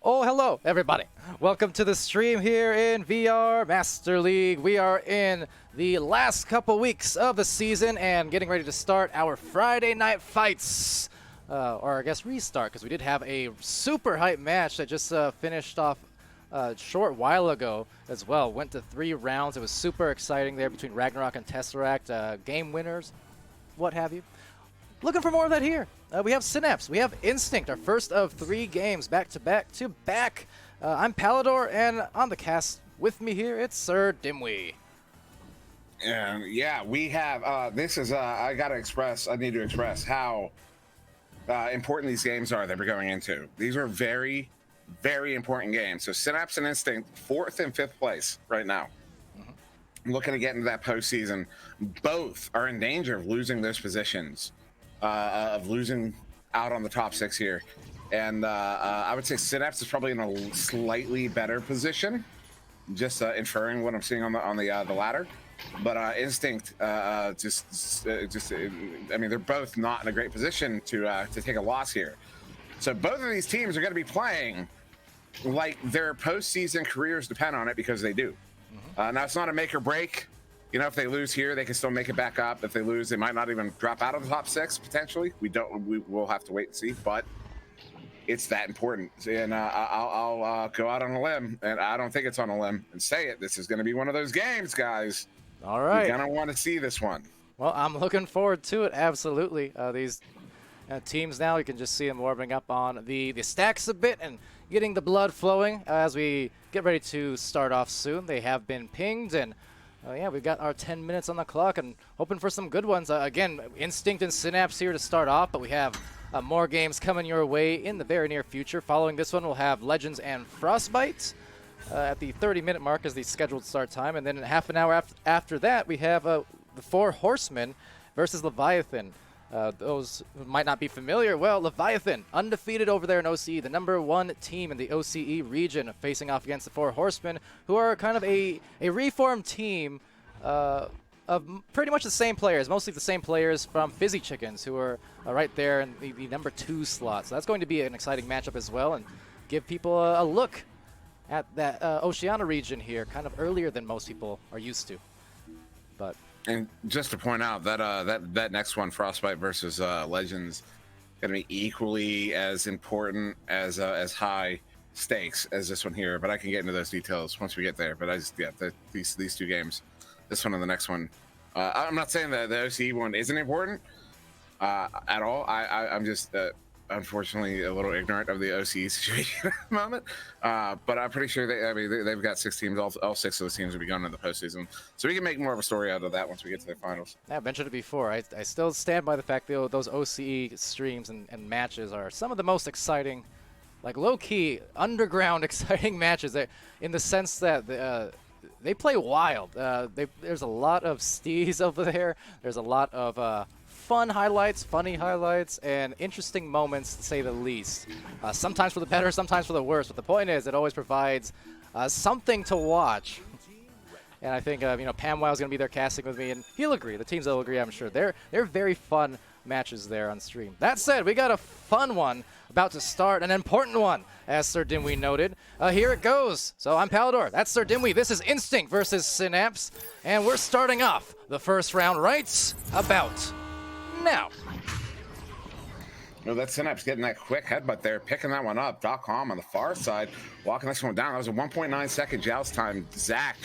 Oh, hello, everybody. Welcome to the stream here in VR Master League. We are in the last couple weeks of the season and getting ready to start our Friday night fights. Or I guess restart, because we did have a super hype match that just finished off a short while ago as well. Went to 3 rounds. It was super exciting there between Ragnarok and Tesseract. Game winners, what have you. Looking for more of that here. We have Synapse, we have Instinct, our first of 3 games back to back. I'm Palidore, and on the cast with me here, it's SirDimwi. And yeah, we have, this is, I need to express how important these games are that we're going into. These are very, very important games. So Synapse and Instinct, 4th and 5th place right now. Looking to get into that postseason. Both are in danger of losing those positions. Of losing out on the top 6 here, and I would say Synapse is probably in a slightly better position, just inferring what I'm seeing on the ladder. But Instinct, I mean, they're both not in a great position to take a loss here. So both of these teams are going to be playing like their postseason careers depend on it, because they do. Now it's not a make or break. You know, if they lose here, they can still make it back up. If they lose, they might not even drop out of the top 6 potentially. We'll have to wait and see, but it's that important. And I'll go out on a limb, and I don't think it's on a limb, and say it. This is going to be one of those games, guys. All right. You're going to want to see this one. Well, I'm looking forward to it, absolutely. These teams now, you can just see them warming up on the stacks a bit and getting the blood flowing as we get ready to start off soon. They have been pinged, and yeah, we've got our 10 minutes on the clock and hoping for some good ones. Again, Instinct and Synapse here to start off, but we have more games coming your way in the very near future. Following this one, we'll have Legends and Frostbite at the 30-minute mark as the scheduled start time. And then half an hour after that, we have the 4 Horsemen versus Leviathan. Those who might not be familiar, well, Leviathan, undefeated over there in OCE, the #1 team in the OCE region, facing off against the 4 Horsemen, who are kind of a reformed team of pretty much the same players, mostly the same players from Fizzy Chickens, who are right there in the #2 slot. So that's going to be an exciting matchup as well, and give people a look at that Oceania region here, kind of earlier than most people are used to. But And just to point out that that next one, Frostbite versus Legends, going to be equally as important as high stakes as this one here. But I can get into those details once we get there. But these 2 games, this one and the next one. I'm not saying that the OCE one isn't important at all. I'm just unfortunately a little ignorant of the OCE situation at the moment. But I'm pretty sure they've got 6 teams. All 6 of those teams will be going into the postseason, so we can make more of a story out of that once we get to the finals. I mentioned it before. I still stand by the fact that those OCE streams and matches are some of the most exciting, like low-key, underground exciting matches. In the sense that they play wild. There's a lot of steez over there. There's a lot of fun highlights, funny highlights, and interesting moments, to say the least. Sometimes for the better, sometimes for the worse. But the point is, it always provides something to watch. And I think PAMWOW is going to be there casting with me, and he'll agree. The teams will agree, I'm sure. They're very fun matches there on stream. That said, we got a fun one about to start, an important one, as SirDimwi noted. Here it goes. So I'm Palidore. That's SirDimwi. This is Instinct versus Synapse, and we're starting off the first round right about now. No, that Synapse getting that quick headbutt there, picking that one up. .com on the far side, walking this one down. That was a 1.9 second joust time. Zach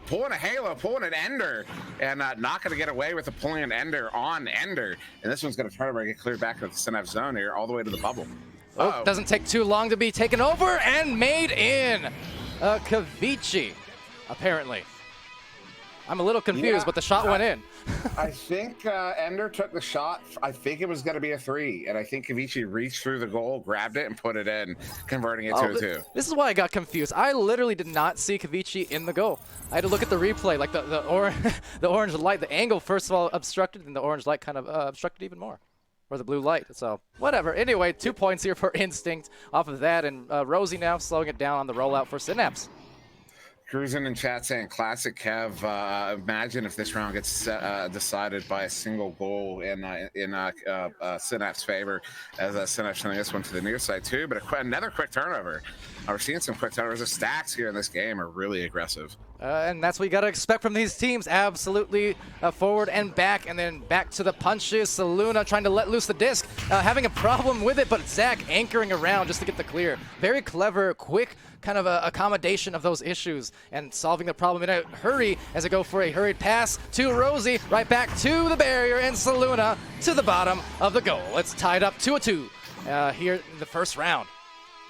pulling a Halo, pulling an Ender, and not going to get away with the pulling an Ender on Ender. And this one's going to try to get cleared back to the Synapse zone here, all the way to the bubble. Oh, doesn't take too long to be taken over and made in. Kavichi, apparently. I'm a little confused, but the shot went in. I think Ender took the shot. I think it was going to be a 3, and I think Kavichi reached through the goal, grabbed it, and put it in, converting it to a 2. This is why I got confused. I literally did not see Kavichi in the goal. I had to look at the replay, like the orange light. The angle, first of all, obstructed, and the orange light kind of obstructed even more. Or the blue light, so whatever. Anyway, 2 points here for Instinct off of that, and Rosie now slowing it down on the rollout for Synapse. Cruising in chat saying, classic Kev. Imagine if this round gets decided by a single goal in Synapse favor, as Synapse sending this one to the near side too. But another quick turnover. We're seeing some quick turnovers. The stacks here in this game are really aggressive. And that's what you got to expect from these teams. Absolutely forward and back, and then back to the punches. Saluna trying to let loose the disc, having a problem with it, but Zach anchoring around just to get the clear. Very clever, quick kind of accommodation of those issues and solving the problem in a hurry as they go for a hurried pass to Rosie, right back to the barrier, and Saluna to the bottom of the goal. It's tied up 2-2 here in the first round.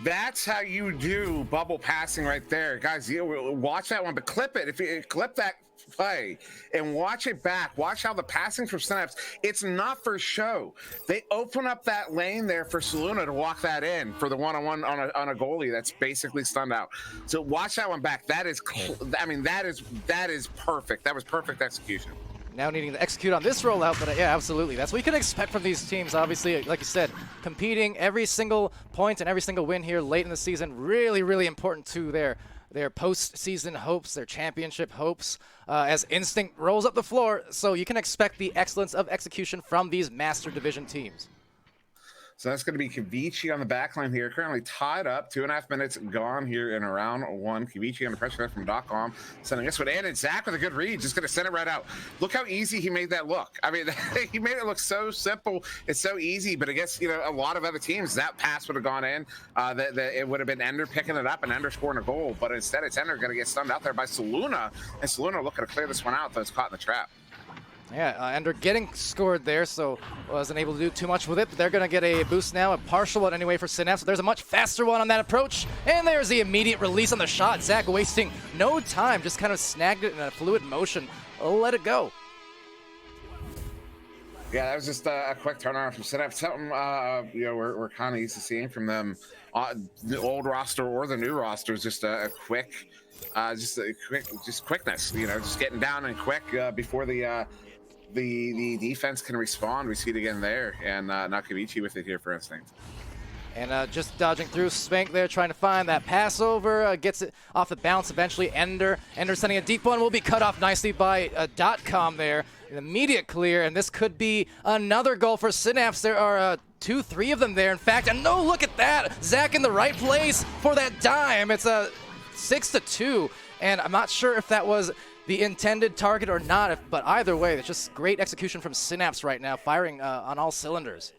That's how you do bubble passing right there. Guys, you watch that one, but clip it. If you clip that play and watch it back, watch how the passing from Synapse, it's not for show. They open up that lane there for Saluna to walk that in for the one-on-one on a goalie that's basically stunned out. So watch that one back. That is, I mean, that is perfect. That was perfect execution. Now needing to execute on this rollout, but yeah, absolutely. That's what you can expect from these teams. Obviously, like you said, competing every single point and every single win here late in the season, really, really important to their postseason hopes, their championship hopes, as Instinct rolls up the floor. So you can expect the excellence of execution from these Master Division teams. So that's going to be Kavichi on the back line here. Currently tied up. 2.5 minutes gone here in round one. Kavichi under pressure there from .com. Sending this one in. And Zach with a good read. Just going to send it right out. Look how easy he made that look. I mean, he made it look so simple. It's so easy. But I guess, you know, a lot of other teams, that pass would have gone in. It would have been Ender picking it up and Ender scoring a goal. But instead, it's Ender going to get stunned out there by Saluna. And Saluna looking to clear this one out, though it's caught in the trap. Yeah, Ender getting scored there, so wasn't able to do too much with it. But they're going to get a boost now, a partial one anyway for Synapse. There's a much faster one on that approach, and there's the immediate release on the shot. Zach wasting no time, just kind of snagged it in a fluid motion. Let it go. Yeah, that was just a quick turnaround from Synapse. Something you know, we're kind of used to seeing from them, the old roster or the new roster, is just a quick, quickness. You know, just getting down and quick before the defense can respond. We see it again there, and Nakavici with it here for Instinct. And just dodging through Spank there, trying to find that pass over, gets it off the bounce eventually. Ender sending a deep one, will be cut off nicely by .com there. An immediate clear, and this could be another goal for Synapse. There are 2-3 of them there, in fact, and no, look at that! Zach in the right place for that dime. It's a 6-2, and I'm not sure if that was the intended target or not, but either way, it's just great execution from Synapse right now, firing on all cylinders.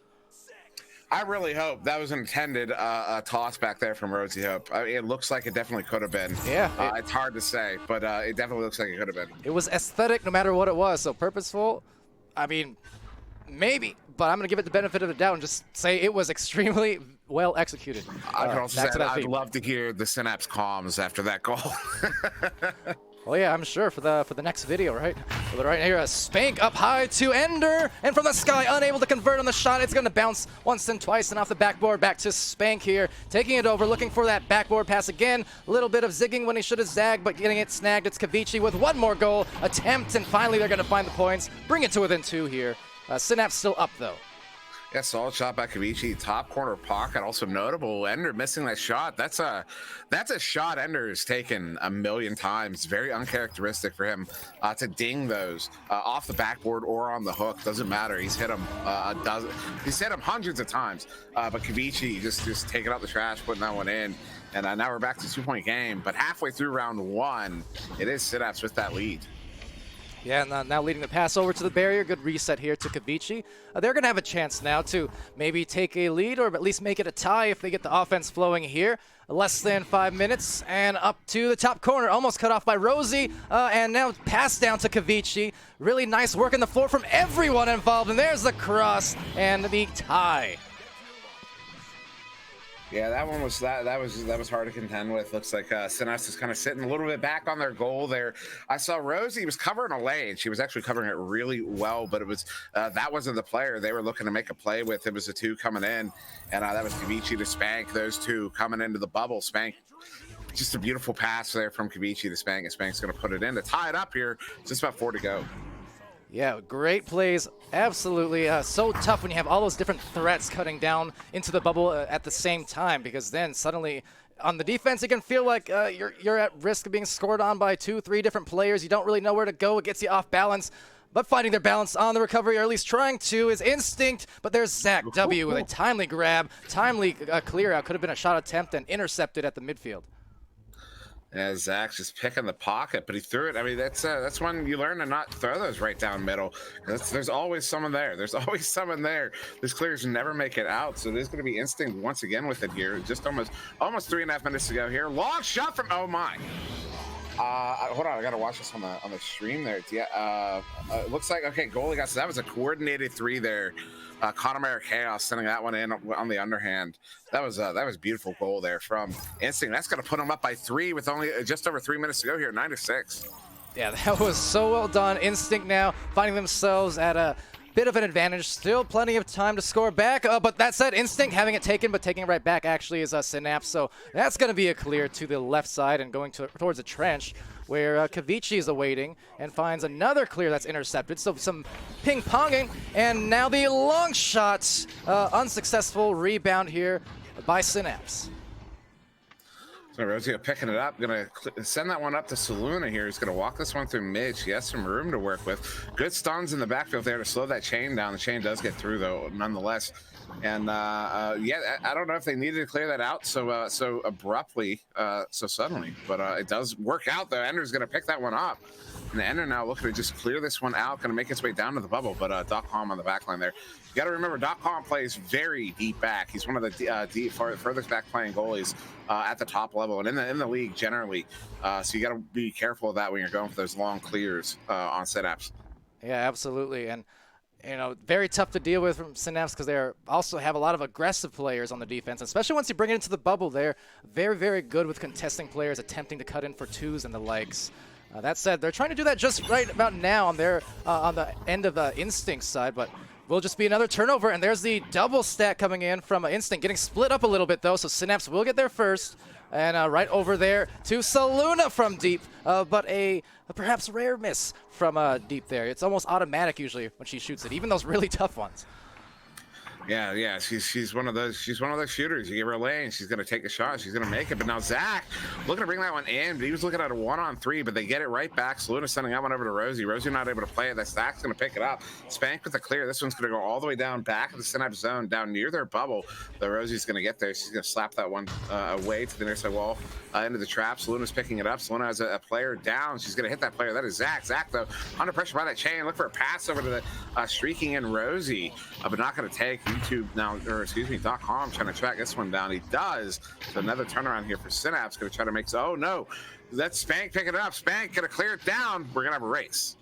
I really hope that was intended a toss back there from Rosie Hope. I mean, it looks like it definitely could have been. Yeah. It's hard to say, but it definitely looks like it could have been. It was aesthetic no matter what it was, so purposeful, I mean, maybe, but I'm going to give it the benefit of the doubt and just say it was extremely well executed. I could also say I'd love to hear the Synapse comms after that goal. Well, yeah, I'm sure for the next video, right? But right here, a Spank up high to Ender, and from the sky, unable to convert on the shot. It's going to bounce once and twice, and off the backboard, back to Spank here, taking it over, looking for that backboard pass again. A little bit of zigging when he should have zagged, but getting it snagged. It's Kavichi with one more goal attempt, and finally they're going to find the points, bring it to within 2 here. Synapse still up, though. Yeah, solid shot by Kavichi, top corner pocket, also notable. Ender missing that shot. That's a shot Ender has taken a million times. Very uncharacteristic for him to ding those off the backboard or on the hook. Doesn't matter. He's hit him he's hit him hundreds of times. But Kavichi just taking out the trash, putting that one in. And now we're back to 2-point game. But halfway through round one, it is Synapse with that lead. Yeah, and now leading the pass over to the barrier. Good reset here to Kavichi. They're going to have a chance now to maybe take a lead or at least make it a tie if they get the offense flowing here. Less than 5 minutes and up to the top corner. Almost cut off by Rosie. And now pass down to Kavichi. Really nice work on the floor from everyone involved. And there's the cross and the tie. Yeah, that one was that was hard to contend with. Looks like Synapse is kind of sitting a little bit back on their goal there. I saw Rosie was covering a lane. She was actually covering it really well, but it was that wasn't the player they were looking to make a play with. It was the two coming in, and that was Kavichi to Spank. Those two coming into the bubble. Spank, just a beautiful pass there from Kavichi to Spank, and Spank's going to put it in to tie it up here. Just about 4 to go. Yeah, great plays. Absolutely. So tough when you have all those different threats cutting down into the bubble at the same time, because then suddenly on the defense, it can feel like you're at risk of being scored on by 2-3 different players. You don't really know where to go. It gets you off balance. But finding their balance on the recovery, or at least trying to, is instinct. But there's Zach W with a timely grab, timely clear out. Could have been a shot attempt and intercepted at the midfield. Yeah, Zach's just picking the pocket, but he threw it. I mean, that's when you learn to not throw those right down middle. There's always someone there. There's always someone there. These clears never make it out, so there's going to be instinct once again with it here. Just almost 3.5 minutes to go here. Long shot from oh my. Hold on, I gotta watch this on the stream there. Yeah, it looks like okay. Goalie got so that was a coordinated 3 there. Connemara Chaos sending that one in on the underhand. That was beautiful goal there from Instinct. That's gonna put him up by 3 with only just over 3 minutes to go here. 9-6. Yeah, that was so well done. Instinct now finding themselves at a bit of an advantage. Still plenty of time to score back. But that said, Instinct having it taken, but taking it right back actually is Synapse. So that's going to be a clear to the left side and going towards the trench where Kavichi is awaiting and finds another clear that's intercepted. So some ping-ponging. And now the long shot. Unsuccessful rebound here by Synapse. So Rosio picking it up, gonna send that one up to Saluna here. He's gonna walk this one through mid. She has some room to work with. Good stuns in the backfield there to slow that chain down. The chain does get through though, nonetheless. And yeah, I don't know if they needed to clear that out so abruptly, so suddenly, but it does work out though. Ender's gonna pick that one up. And the Ender now looking to just clear this one out, going to make its way down to the bubble, but .com on the back line there. You got to remember, .com plays very deep back. He's one of the furthest back playing goalies at the top level and in the league generally. So you got to be careful of that when you're going for those long clears on Synapse. Yeah, absolutely. And you know, very tough to deal with from Synapse because they also have a lot of aggressive players on the defense, especially once you bring it into the bubble. They're very, very good with contesting players, attempting to cut in for twos and the likes. That said, they're trying to do that just right about now on their on the end of the Instinct side, but will just be another turnover, and there's the double stack coming in from Instinct, getting split up a little bit though, so Synapse will get there first, and right over there to Saluna from deep, but a perhaps rare miss from deep there. It's almost automatic usually when she shoots it, even those really tough ones. Yeah, she's one of those shooters. You give her a lane, she's gonna take a shot, she's gonna make it. But now Zach looking to bring that one in, but he was looking at a 1-on-3, but they get it right back. Saluna sending that one over to Rosie. Rosie not able to play it. That Zach's gonna pick it up. Spank with the clear. This one's gonna go all the way down back of the Synapse zone, down near their bubble. The Rosie's gonna get there. She's gonna slap that one away to the near side wall into the trap. Saluna's picking it up. Saluna has a player down. She's gonna hit that player. That is Zach. Zach though under pressure by that chain. Look for a pass over to the streaking in Rosie, but not gonna take. YouTube now, or excuse me, .com trying to track this one down. He does. So another turnaround here for Synapse. Going to try to make. Oh no, that's Spank picking it up. Spank gonna clear it down. We're gonna have a race.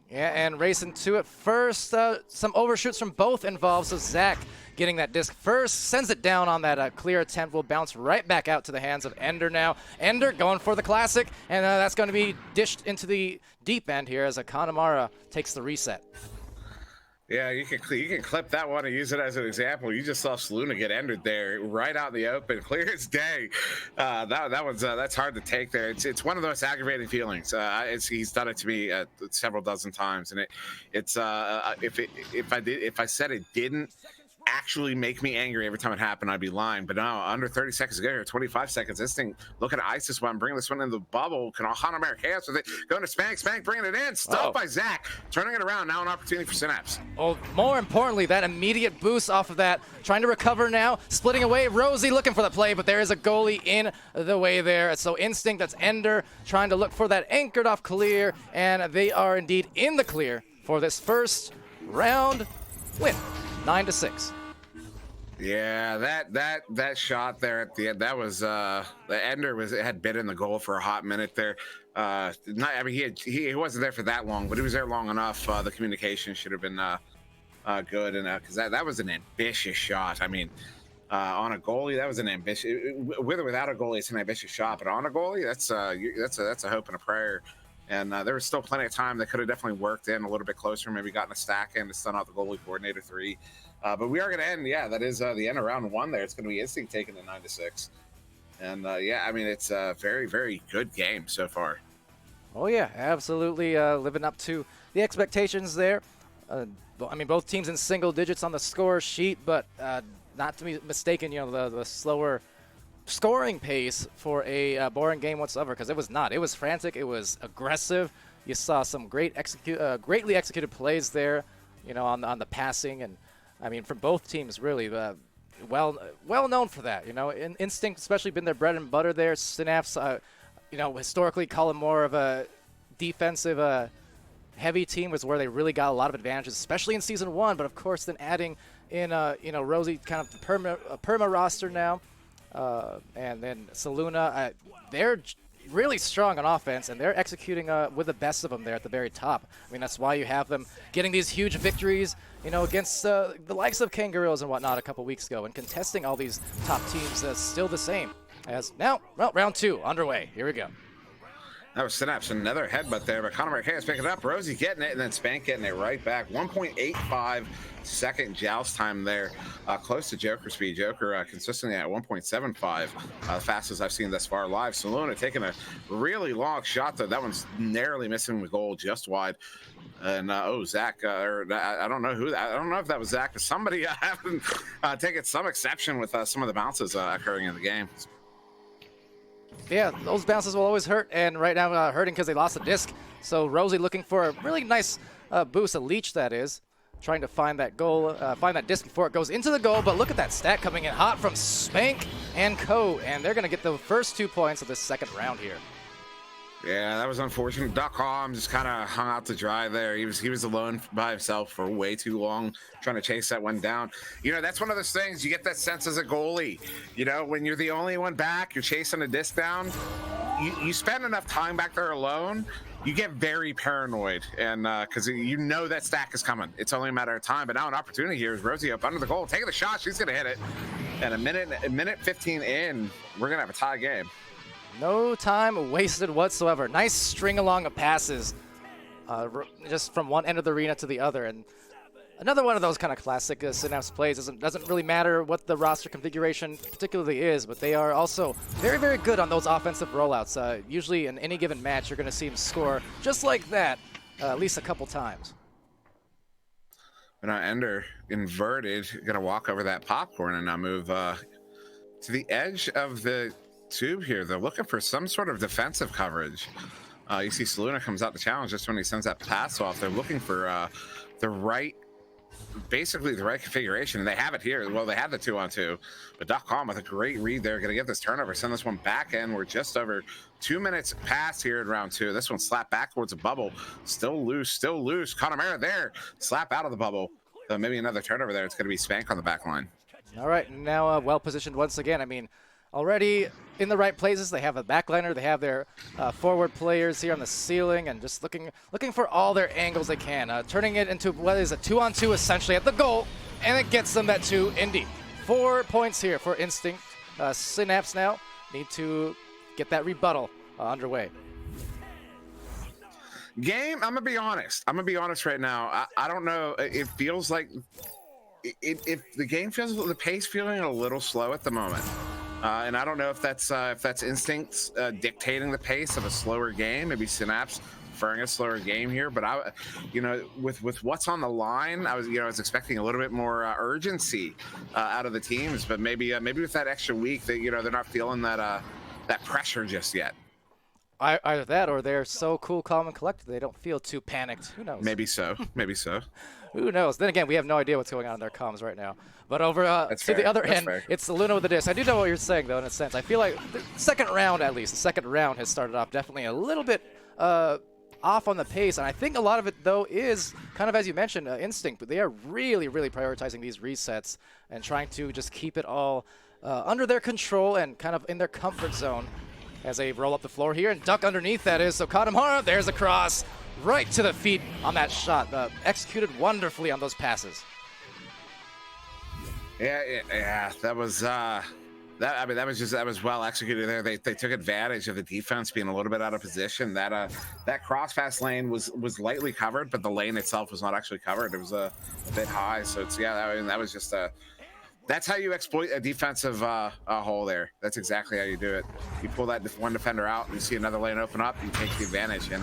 Yeah, and racing to it first. Some overshoots from both involved. So Zach getting that disc first, sends it down on that clear attempt. Will bounce right back out to the hands of Ender now. Ender going for the classic, and that's going to be dished into the deep end here as Connemara takes the reset. Yeah, you can clip that one and use it as an example. You just saw Saluna get entered there, right out in the open, clear as day. That one's that's hard to take there. It's one of those aggravating feelings. He's done it to me several dozen times, and if I said it didn't actually make me angry every time it happened, I'd be lying. But no, under 30 seconds to go here, 25 seconds. This thing looking at ice this one, bring this one in the bubble. Can Connemara Chaos with it? Going to Spank, bringing it in. Stopped by Zach, turning it around. Now an opportunity for Synapse. Oh, more importantly, that immediate boost off of that. Trying to recover now, splitting away. Rosie looking for the play, but there is a goalie in the way there. So Instinct, that's Ender, trying to look for that anchored off clear, and they are indeed in the clear for this first round win, 9-6. Yeah, that shot there at the end, that was the Ender had been in the goal for a hot minute there. He wasn't there for that long, but he was there long enough. The communication should have been good, and because that was an ambitious shot. I mean, on a goalie, that was an ambitious. With or without a goalie, it's an ambitious shot, but on a goalie, that's a hope and a prayer. And there was still plenty of time that could have definitely worked in a little bit closer, maybe gotten a stack in to stun out the goalie coordinator 3. But we are going to end. Yeah, that is the end of round 1 there. It's going to be Instinct taking the 9-6. And yeah, I mean, it's a very, very good game so far. Oh yeah, absolutely living up to the expectations there. I mean, both teams in single digits on the score sheet, but not to be mistaken, you know, the slower scoring pace for a boring game whatsoever, because it was not. It was frantic. It was aggressive. You saw some greatly executed plays there, you know, on the passing, and I mean from both teams really. Well known for that, you know. Instinct especially been their bread and butter there. Synapse, you know, historically call them more of a defensive heavy team, was where they really got a lot of advantages, especially in Season 1. But of course, then adding in, you know, Rosie kind of the perma roster now, and then Saluna, they're really strong on offense, and they're executing with the best of them there at the very top. I mean, that's why you have them getting these huge victories, you know, against the likes of Kangaroos and whatnot a couple weeks ago, and contesting all these top teams still the same. As now, well, round 2 underway. Here we go. That was Synapse, another headbutt there, but Conor Marquez picking it up. Rosie getting it, and then Spank getting it right back. 1.85 second joust time there, close to Joker speed. Joker consistently at 1.75, the fastest I've seen thus far live. Saluna taking a really long shot, though. That one's narrowly missing the goal, just wide. And Zach, I don't know who. I don't know if that was Zach, but somebody having taken some exception with some of the bounces occurring in the game. Yeah, those bounces will always hurt, and right now hurting because they lost a disc. So Rosie looking for a really nice boost, a leech that is, trying to find that goal, find that disc before it goes into the goal. But look at that stat coming in hot from Spank and Co, and they're going to get the first 2 points of this second round here. Yeah, that was unfortunate. .com just kind of hung out to dry there. He was alone by himself for way too long, trying to chase that one down. You know, that's one of those things, you get that sense as a goalie. You know, when you're the only one back, you're chasing a disc down, you spend enough time back there alone, you get very paranoid, and because you know that stack is coming. It's only a matter of time. But now an opportunity here is Rosie up under the goal, taking the shot. She's gonna hit it. And a minute 15 in, we're gonna have a tie game. No time wasted whatsoever. Nice string along of passes, just from one end of the arena to the other. And another one of those kind of classic Synapse plays. Doesn't really matter what the roster configuration particularly is, but they are also very, very good on those offensive rollouts. Usually in any given match, you're going to see them score just like that at least a couple times. And now Ender inverted, going to walk over that popcorn and now move to the edge of the tube here. They're looking for some sort of defensive coverage. You see Saluna comes out to challenge just when he sends that pass off. They're looking for basically the right configuration, and they have it here. Well, they have the 2-on-2, but .com with a great read there, gonna get this turnover, send this one back in. We're just over 2 minutes past here in round 2. This one slapped back towards a bubble, still loose. Connemara there, slap out of the bubble. So maybe another turnover there. It's gonna be Spank on the back line. All right, now well positioned once again. I mean, already in the right places. They have a backliner. They have their forward players here on the ceiling, and just looking for all their angles they can. Turning it into what is a 2-on-2 essentially at the goal, and it gets them that 2 Indy. 4 points here for Instinct. Synapse now need to get that rebuttal underway. Game, I'm gonna be honest right now. I don't know. It feels like if the game feels the pace feeling a little slow at the moment. And I don't know if that's Instincts dictating the pace of a slower game. Maybe Synapse preferring a slower game here. But with what's on the line, I was expecting a little bit more urgency out of the teams. But maybe with that extra week, that they're not feeling that pressure just yet. Either that, or they're so cool, calm, and collected they don't feel too panicked. Who knows? Maybe so. Who knows? Then again, we have no idea what's going on in their comms right now. But over to the other end, it's Saluna with the disc. I do know what you're saying, though, in a sense. I feel like the second round has started off definitely a little bit off on the pace. And I think a lot of it, though, is kind of, as you mentioned, Instinct. But they are really, really prioritizing these resets and trying to just keep it all under their control and kind of in their comfort zone as they roll up the floor here and duck underneath, that is. So Katamara, there's a cross right to the feet on that shot. Executed wonderfully on those passes. Yeah, that was that was well executed there. They took advantage of the defense being a little bit out of position. That cross pass lane was lightly covered, but the lane itself was not actually covered. It was a bit high. So that was just that's how you exploit a defensive hole there. That's exactly how you do it. You pull that one defender out, and you see another lane open up, you take the advantage. And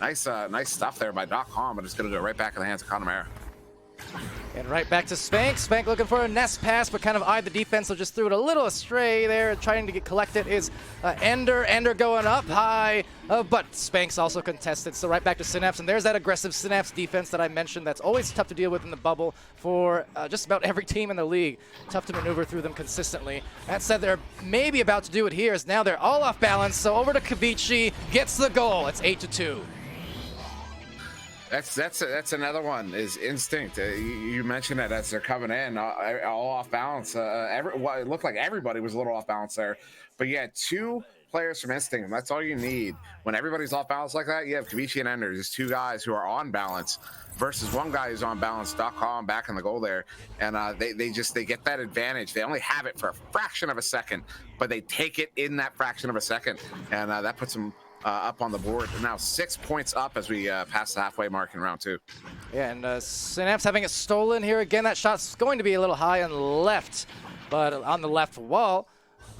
nice stuff there by .com, but it's going to go right back in the hands of Connemara. And right back to Spank. Spank looking for a nest pass, but kind of eyed the defense, so just threw it a little astray there. Trying to get collected is Ender. Ender going up high, but Spank's also contested. So right back to Synapse, and there's that aggressive Synapse defense that I mentioned that's always tough to deal with in the bubble for just about every team in the league. Tough to maneuver through them consistently. That said, they're maybe about to do it here, as now they're all off balance. So over to Kavichi, gets the goal. It's 8-2. That's another one is Instinct. You mentioned that as they're coming in, all off balance. It looked like everybody was a little off balance there, but yeah, 2 players from Instinct, and that's all you need. When everybody's off balance like that, you have Kavichi and Ender. There's 2 guys who are on balance versus 1 guy who's on balance. .com back in the goal there, and they get that advantage. They only have it for a fraction of a second, but they take it in that fraction of a second, and that puts them up on the board. And now 6 points up as we pass the halfway mark in round 2. Yeah, and Synapse having it stolen here again. That shot's going to be a little high and left, but on the left wall,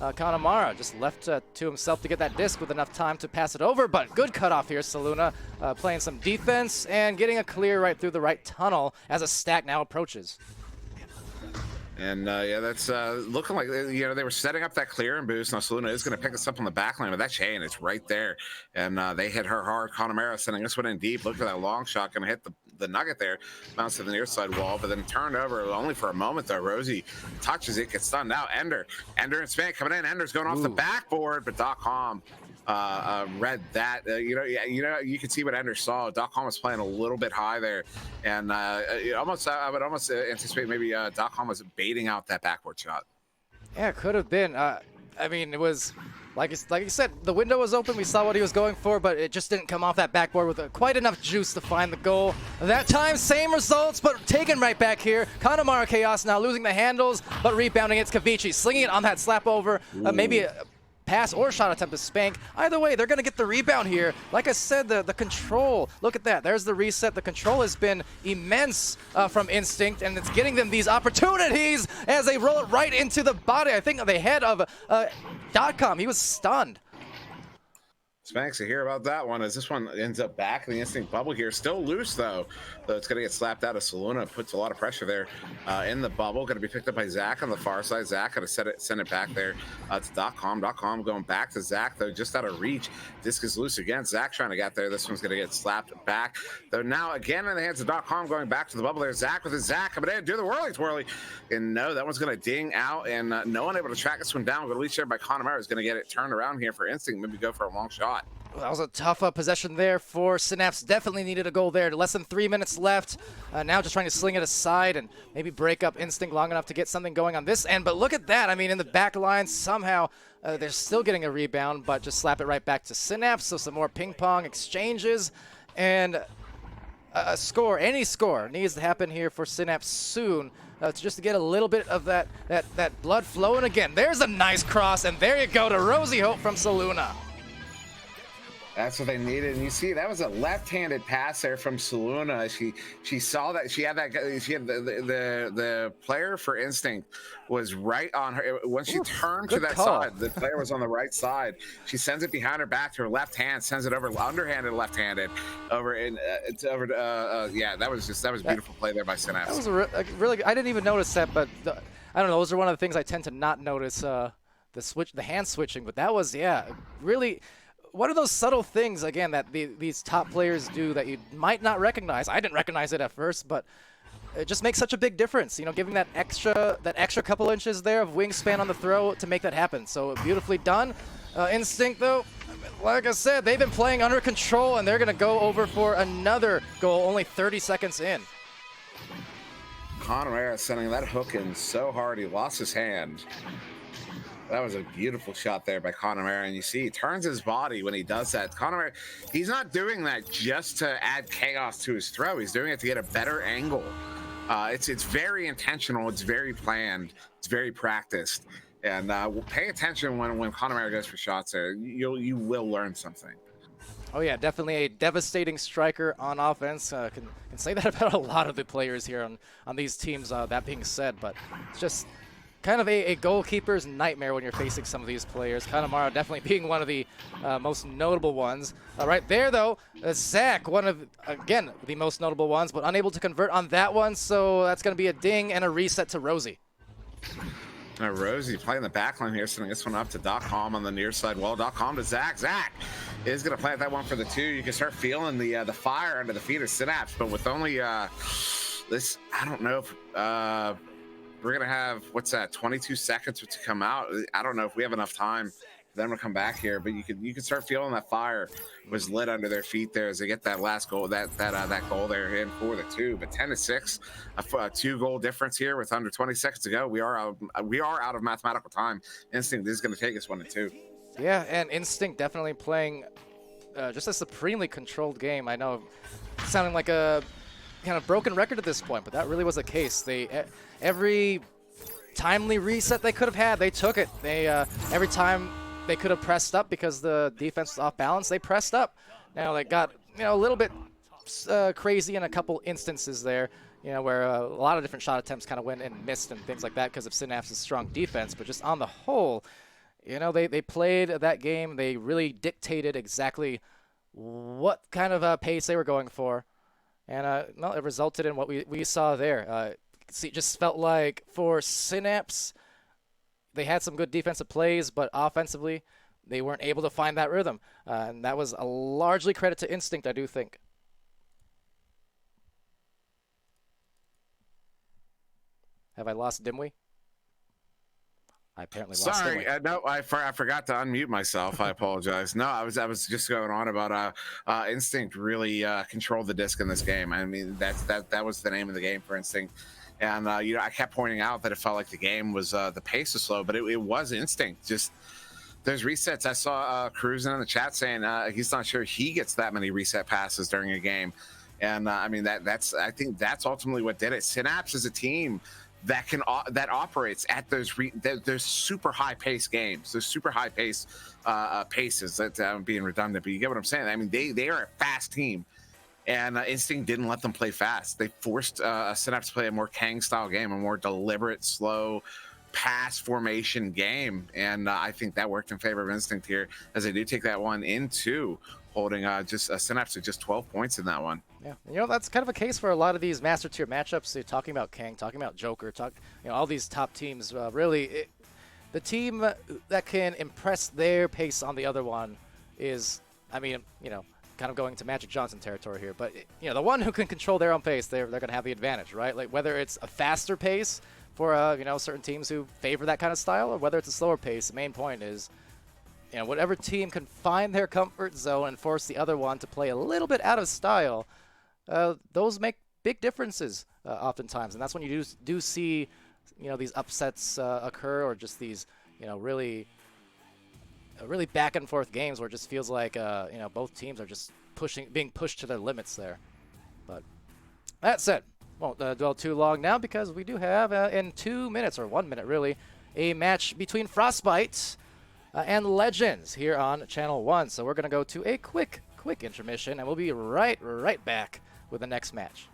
Kanemaru just left to himself to get that disc with enough time to pass it over, but good cutoff here. Saluna playing some defense and getting a clear right through the right tunnel as a stack now approaches. And yeah, that's looking like, you know, they were setting up that clear and boost. Now Saluna is going to pick us up on the back line with that chain. It's right there. And they hit her hard. Kanemaru sending this one in deep. Look at that long shot. Going to hit the nugget there. Bounce to the near side wall, but then turned over only for a moment though. Rosie touches it, gets stunned out. Ender and Spank coming in. Ender's going off the backboard, but .com read that. You can see what Ender saw. .com was playing a little bit high there, and I would almost anticipate maybe .com was baiting out that backboard shot. Yeah, it could have been. I mean, it was like you said, the window was open. We saw what he was going for, but it just didn't come off that backboard with quite enough juice to find the goal. That time, same results, but taken right back here. Kanemaru Chaos now losing the handles, but rebounding. It's Kavichi slinging it on that slap over. Maybe a pass or shot attempt to Spank. Either way, they're going to get the rebound here. Like I said, the control, look at that. There's the reset. The control has been immense from Instinct, and it's getting them these opportunities as they roll it right into the body, I think, of the head of .com. He was stunned. Spanks, to hear about that one as this one ends up back in the Instinct bubble here. Still loose, though. It's going to get slapped out of Saluna. Puts a lot of pressure there in the bubble. Going to be picked up by Zach on the far side. Zach going to send it back there to .com. .com going back to Zach, though, just out of reach. Disc is loose again. Zach trying to get there. This one's going to get slapped back. Though now again in the hands of .com going back to the bubble there. Zach with his Zach coming in. Do the whirly-twirly. And no, that one's going to ding out. And no one able to track this one down. But at least there by Kanemaru is going to get it turned around here for Instinct. Maybe go for a long shot. Well, that was a tough possession there for Synapse. Definitely needed a goal there. Less than 3 minutes left. Now just trying to sling it aside and maybe break up Instinct long enough to get something going on this end. But look at that. I mean, in the back line, somehow they're still getting a rebound, but just slap it right back to Synapse. So some more ping-pong exchanges. And a score, any score, needs to happen here for Synapse soon. Just to get a little bit of that blood flowing again. There's a nice cross, and there you go to Rosie Hope from Saluna. That's what they needed, and you see that was a left-handed pass there from Saluna. She saw that she had the player for Instinct was right on her. When she turned to that side, the player was on the right side. She sends it behind her back to her left hand, sends it over underhanded, left-handed over in it's over to yeah. That was beautiful play there by Synapse. That was really. I didn't even notice that, but I don't know. Those are one of the things I tend to not notice. The hand switching, but that was really. What are those subtle things, again, that these top players do that you might not recognize? I didn't recognize it at first, but it just makes such a big difference. You know, giving that extra couple inches there of wingspan on the throw to make that happen. So beautifully done. Instinct, though, like I said, they've been playing under control, and they're going to go over for another goal only 30 seconds in. Kanemaru sending that hook in so hard he lost his hand. That was a beautiful shot there by Kanemaru, and you see he turns his body when he does that. Kanemaru, he's not doing that just to add chaos to his throw. He's doing it to get a better angle. It's very intentional. It's very planned. It's very practiced. And pay attention when Kanemaru goes for shots there. You will learn something. Oh yeah, definitely a devastating striker on offense. Can say that about a lot of the players here on these teams. That being said, but it's just kind of a goalkeeper's nightmare when you're facing some of these players. Kanemaru definitely being one of the most notable ones. Right there, though, Zach, one of, again, the most notable ones, but unable to convert on that one, so that's going to be a ding and a reset to Rosie. Rosie playing the back line here, sending this one up to .com on the near side wall. .com to Zach. Zach is going to plant that one for the 2. You can start feeling the fire under the feet of Synapse, but with only this, I don't know if we're going to have, what's that, 22 seconds to come out. I don't know if we have enough time for them to come back here, but you can start feeling that fire was lit under their feet there as they get that last goal, that goal there in for the 2. But 10-6, a 2-goal difference here with under 20 seconds to go. We are out of mathematical time. Instinct is going to take us 1-2. Yeah, and Instinct definitely playing just a supremely controlled game. I know, sounding like a kind of broken record at this point, but that really was the case. Every timely reset they could have had, they took it. Every time they could have pressed up because the defense was off balance, they pressed up. Now they got a little bit crazy in a couple instances there, where a lot of different shot attempts kind of went and missed and things like that because of Synapse's strong defense. But just on the whole, they played that game. They really dictated exactly what kind of pace they were going for. And it resulted in what we saw there. It just felt like for Synapse, they had some good defensive plays, but offensively, they weren't able to find that rhythm. And that was a largely credit to Instinct, I do think. Have I lost Dimwi? I apparently lost Sorry, Dimwi. no, I forgot to unmute myself. I apologize. No, I was just going on about Instinct really controlled the disc in this game. I mean, that was the name of the game for Instinct. And I kept pointing out that it felt like the game was the pace was slow, but it was Instinct. Just those resets. I saw Cruising in the chat saying he's not sure he gets that many reset passes during a game, and I mean I think that's ultimately what did it. Synapse is a team that operates at those super high pace games, those super high pace paces. That I'm being redundant, but you get what I'm saying. I mean, they are a fast team, and Instinct didn't let them play fast. They forced Synapse to play a more Kang style game, a more deliberate, slow pass formation game, and I think that worked in favor of Instinct here, as they do take that one into holding just Synapse to just 12 points in that one. Yeah, that's kind of a case for a lot of these master tier matchups. So talking about Kang, talking about Joker, all these top teams. Really, the team that can impress their pace on the other one is, I mean, kind of going to Magic Johnson territory here. But the one who can control their own pace, they're going to have the advantage, right? Like whether it's a faster pace for certain teams who favor that kind of style, or whether it's a slower pace. The main point is, whatever team can find their comfort zone and force the other one to play a little bit out of style. Those make big differences oftentimes, and that's when you do see, these upsets occur, or just these, really back and forth games where it just feels like, both teams are just being pushed to their limits there. But that said, won't dwell too long now, because we do have in 2 minutes, or 1 minute really, a match between Frostbite and Legends here on Channel 1. So we're gonna go to a quick intermission, and we'll be right back with the next match.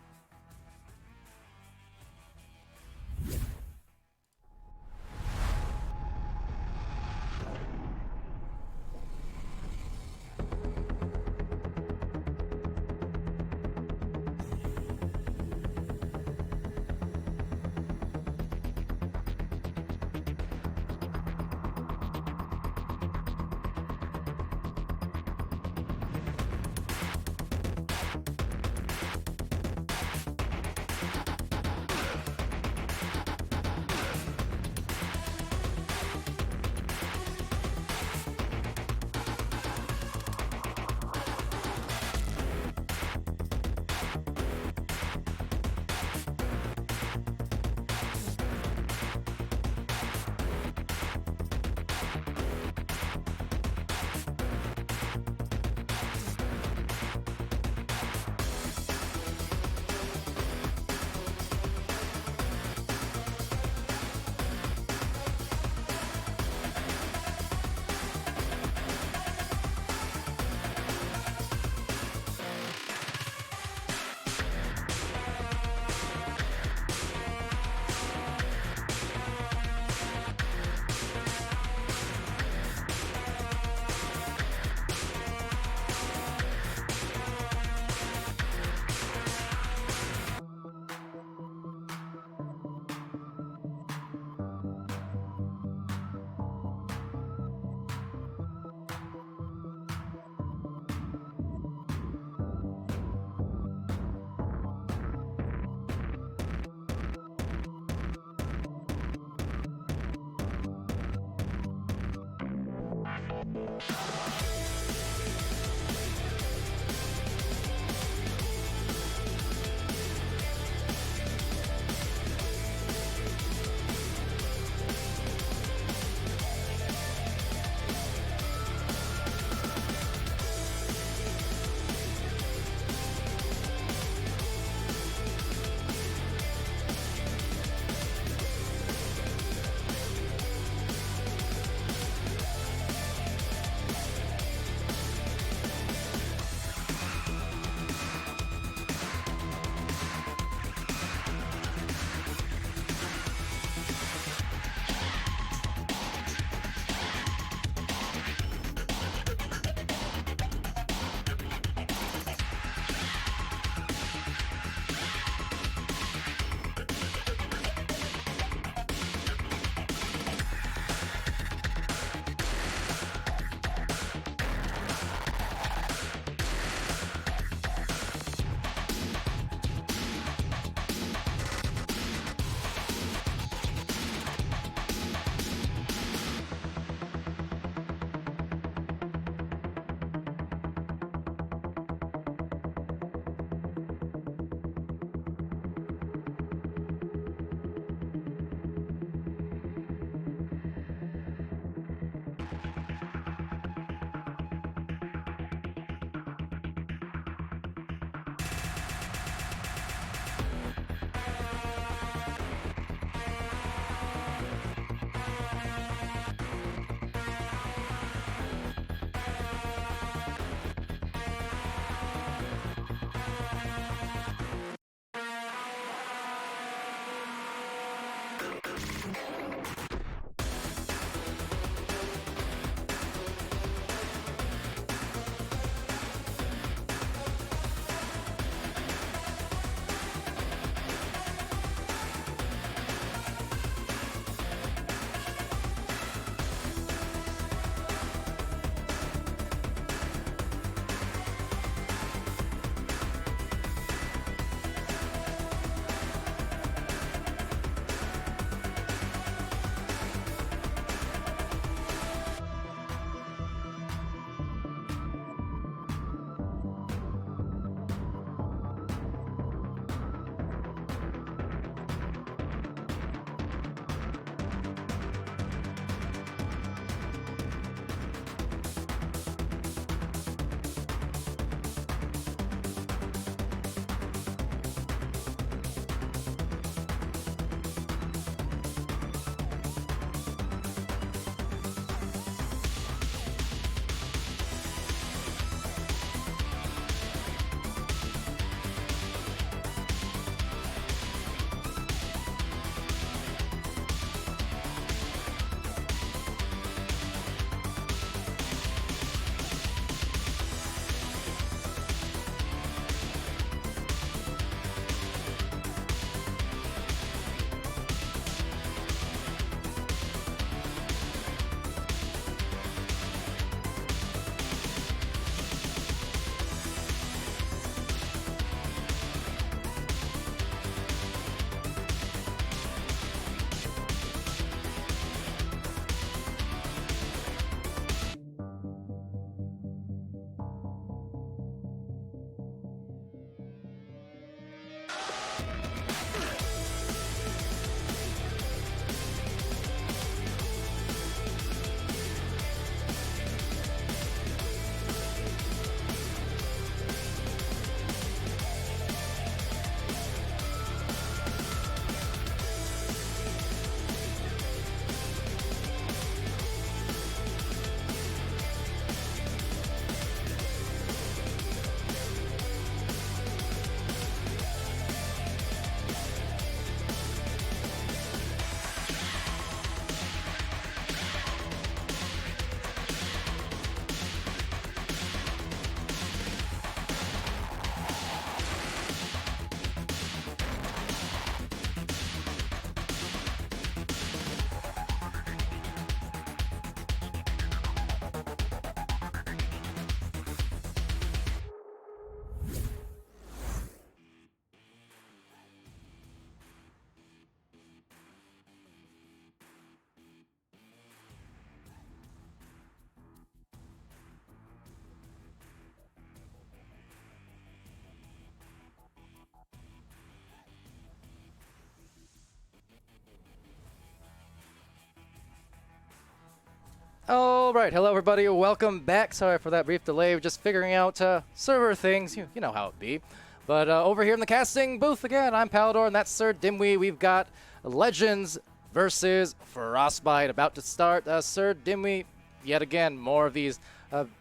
All right, hello everybody, welcome back. Sorry for that brief delay, we're just figuring out server things, you know how it be. But over here in the casting booth again, I'm Palidore and that's SirDimwi. We've got Legends versus Frostbite about to start. SirDimwi, yet again, more of these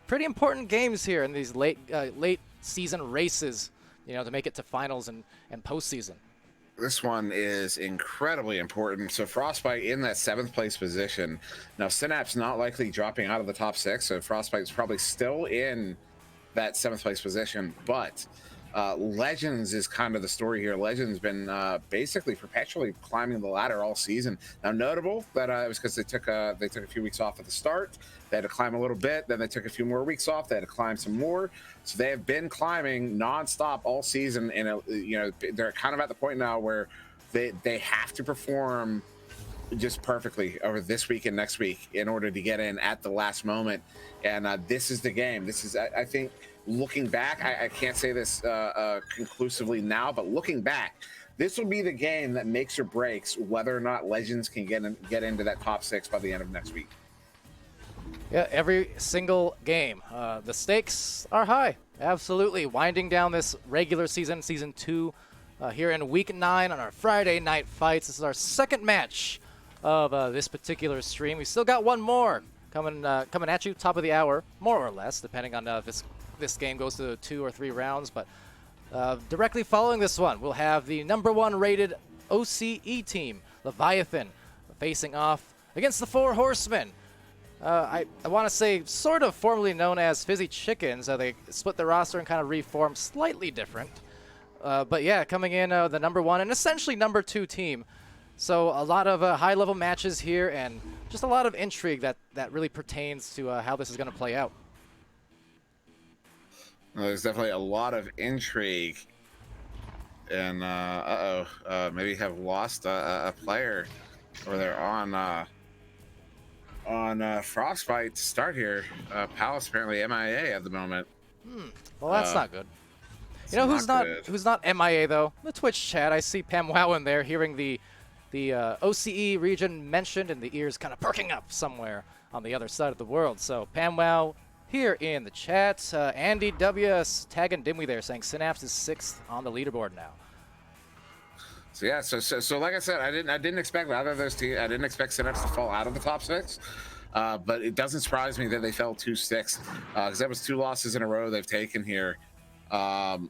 pretty important games here in these late season races, you know, to make it to finals and postseason. This one is incredibly important. So Frostbite in that 7th place position. Now Synapse not likely dropping out of the top 6, so Frostbite is probably still in that 7th place position. But Legends is kind of the story here. Legends been basically perpetually climbing the ladder all season. Now notable that it was because they took a few weeks off at the start. They had to climb a little bit. Then they took a few more weeks off. They had to climb some more. So they have been climbing nonstop all season. And you know, they're kind of at the point now where they have to perform just perfectly over this week and next week in order to get in at the last moment. And this is the game. This is, I think, looking back, I can't say this conclusively now, but looking back, this will be the game that makes or breaks whether or not Legends can get into that top 6 by the end of next week. Yeah, every single game. The stakes are high, absolutely. Winding down this regular season, Season 2, here in Week 9 on our Friday night fights. This is our second match of this particular stream. We still got one more coming at you, top of the hour, more or less, depending on if this game goes to 2 or 3 rounds. But directly following this one, we'll have the #1 rated OCE team, Leviathan, facing off against the 4 Horsemen. I want to say sort of formerly known as Fizzy Chickens. They split the roster and kind of reformed slightly different. But yeah, coming in the #1 and essentially #2 team. So a lot of high-level matches here and just a lot of intrigue that really pertains to how this is going to play out. Well, there's definitely a lot of intrigue. And maybe have lost a player or they're on Frostbite to start here. Palace apparently MIA at the moment. Well, that's not good. You know who's not MIA though? The Twitch chat. I see PAMWOW in there, hearing the OCE region mentioned, and the ears kind of perking up somewhere on the other side of the world. So PAMWOW here in the chat. Andy W tagging Dimwi there, saying Synapse is 6th on the leaderboard now. So yeah, so like I said, I didn't expect either of those teams. I didn't expect Synapse to fall out of the top 6, but it doesn't surprise me that they fell 2-6 because that was 2 losses in a row they've taken here. The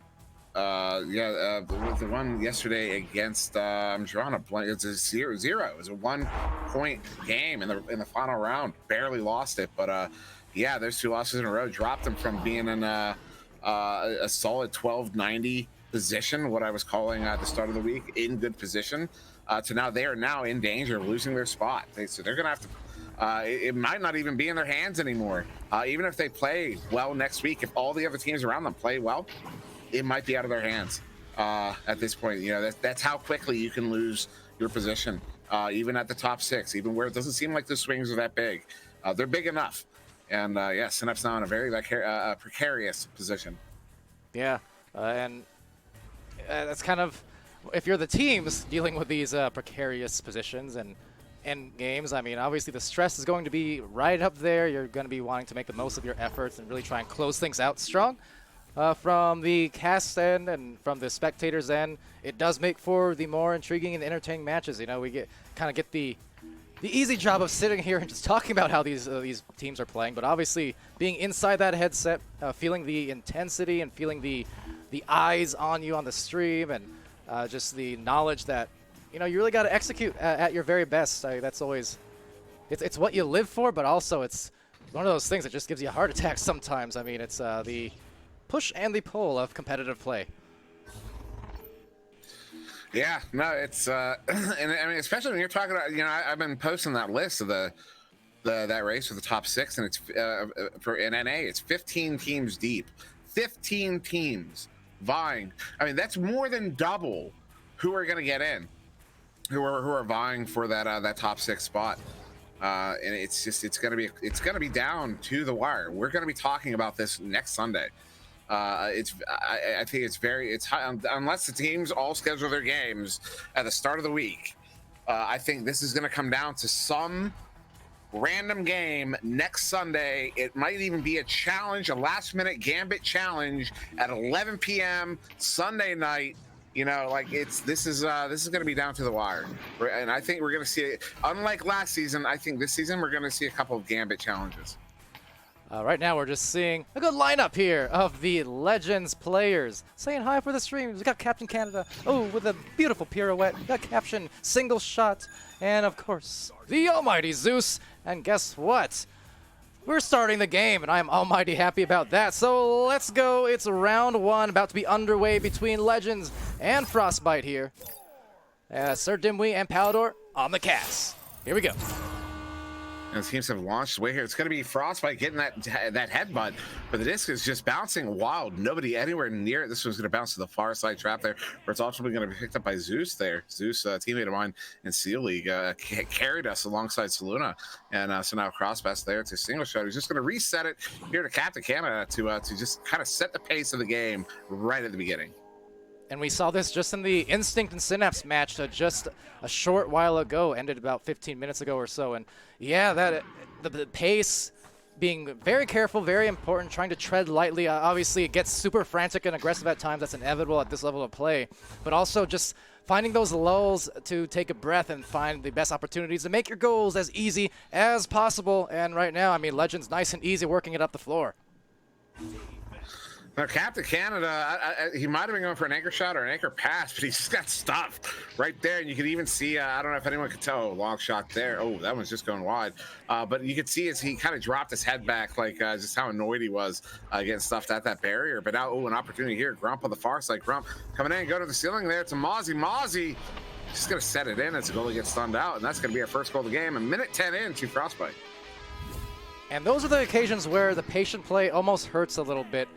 one yesterday against I'm drawing a blank. It's a 0-0. It was a 1-point game in the final round. Barely lost it, but yeah, those 2 losses in a row dropped them from being in a solid 1290 position, what I was calling at the start of the week, in good position, to now they are now in danger of losing their spot. So they're gonna have to. It might not even be in their hands anymore. Even if they play well next week, if all the other teams around them play well, it might be out of their hands at this point. You know, that's how quickly you can lose your position, even at the top 6, even where it doesn't seem like the swings are that big. They're big enough, and yeah, Synapse now in a very precarious position. Yeah, and that's kind of, if you're the teams dealing with these precarious positions and end games, I mean, obviously the stress is going to be right up there. You're going to be wanting to make the most of your efforts and really try and close things out strong. From the cast end and from the spectators end, it does make for the more intriguing and entertaining matches. You know, we get the easy job of sitting here and just talking about how these teams are playing, but obviously being inside that headset, feeling the intensity and feeling the eyes on you on the stream, and just the knowledge that, you know, you really got to execute at your very best. That's always, it's what you live for, but also it's one of those things that just gives you a heart attack sometimes. I mean, it's the push and the pull of competitive play. Yeah, no, it's and I mean, especially when you're talking about, you know, I've been posting that list of that race for the top 6, and it's for NA, it's 15 teams deep, 15 teams vying. I mean, that's more than double who are going to get in, who are vying for that top 6 spot. And it's going to be down to the wire. We're going to be talking about this next Sunday. I think it's high, unless the teams all schedule their games at the start of the week. I think this is going to come down to some random game next Sunday. It might even be a challenge, a last-minute Gambit challenge at 11 p.m. Sunday night. You know, like this is going to be down to the wire, and I think we're going to see it. Unlike last season, I think this season we're going to see a couple of Gambit challenges. Right now, we're just seeing a good lineup here of the Legends players. Saying hi for the stream. We got Captain Canada. Oh, with a beautiful pirouette. We got Caption, single shot. And, of course, the almighty Zeus. And guess what? We're starting the game, and I am almighty happy about that. So let's go. It's round 1, about to be underway between Legends and Frostbite here. SirDimwi and Palidore on the cast. Here we go. And teams have launched way here. It's going to be Frostbite getting that headbutt, but the disc is just bouncing wild. Nobody anywhere near it. This one's going to bounce to the far side trap there, where it's ultimately going to be picked up by Zeus there. Zeus, teammate of mine in Seal League, carried us alongside Saluna. And so now Crossbest there to single shot. He's just going to reset it here to Captain Canada to just kind of set the pace of the game right at the beginning. And we saw this just in the Instinct and Synapse match just a short while ago, ended about 15 minutes ago or so. And yeah, the pace, being very careful, very important, trying to tread lightly. Obviously, it gets super frantic and aggressive at times. That's inevitable at this level of play. But also just finding those lulls to take a breath and find the best opportunities to make your goals as easy as possible. And right now, I mean, Legends nice and easy working it up the floor. Now, Captain Canada, he might have been going for an anchor shot or an anchor pass, but he just got stuffed right there. And you can even see, I don't know if anyone could tell, long shot there. Oh, that one's just going wide. But you could see as he kind of dropped his head back, like just how annoyed he was getting stuffed at that barrier. But now, an opportunity here. Grump on the far side. Grump coming in, go to the ceiling there to Mozzie. Mozzie just going to set it in as the goalie gets stunned out. And that's going to be our first goal of the game. A minute 10 in to Frostbite. And those are the occasions where the patient play almost hurts a little bit.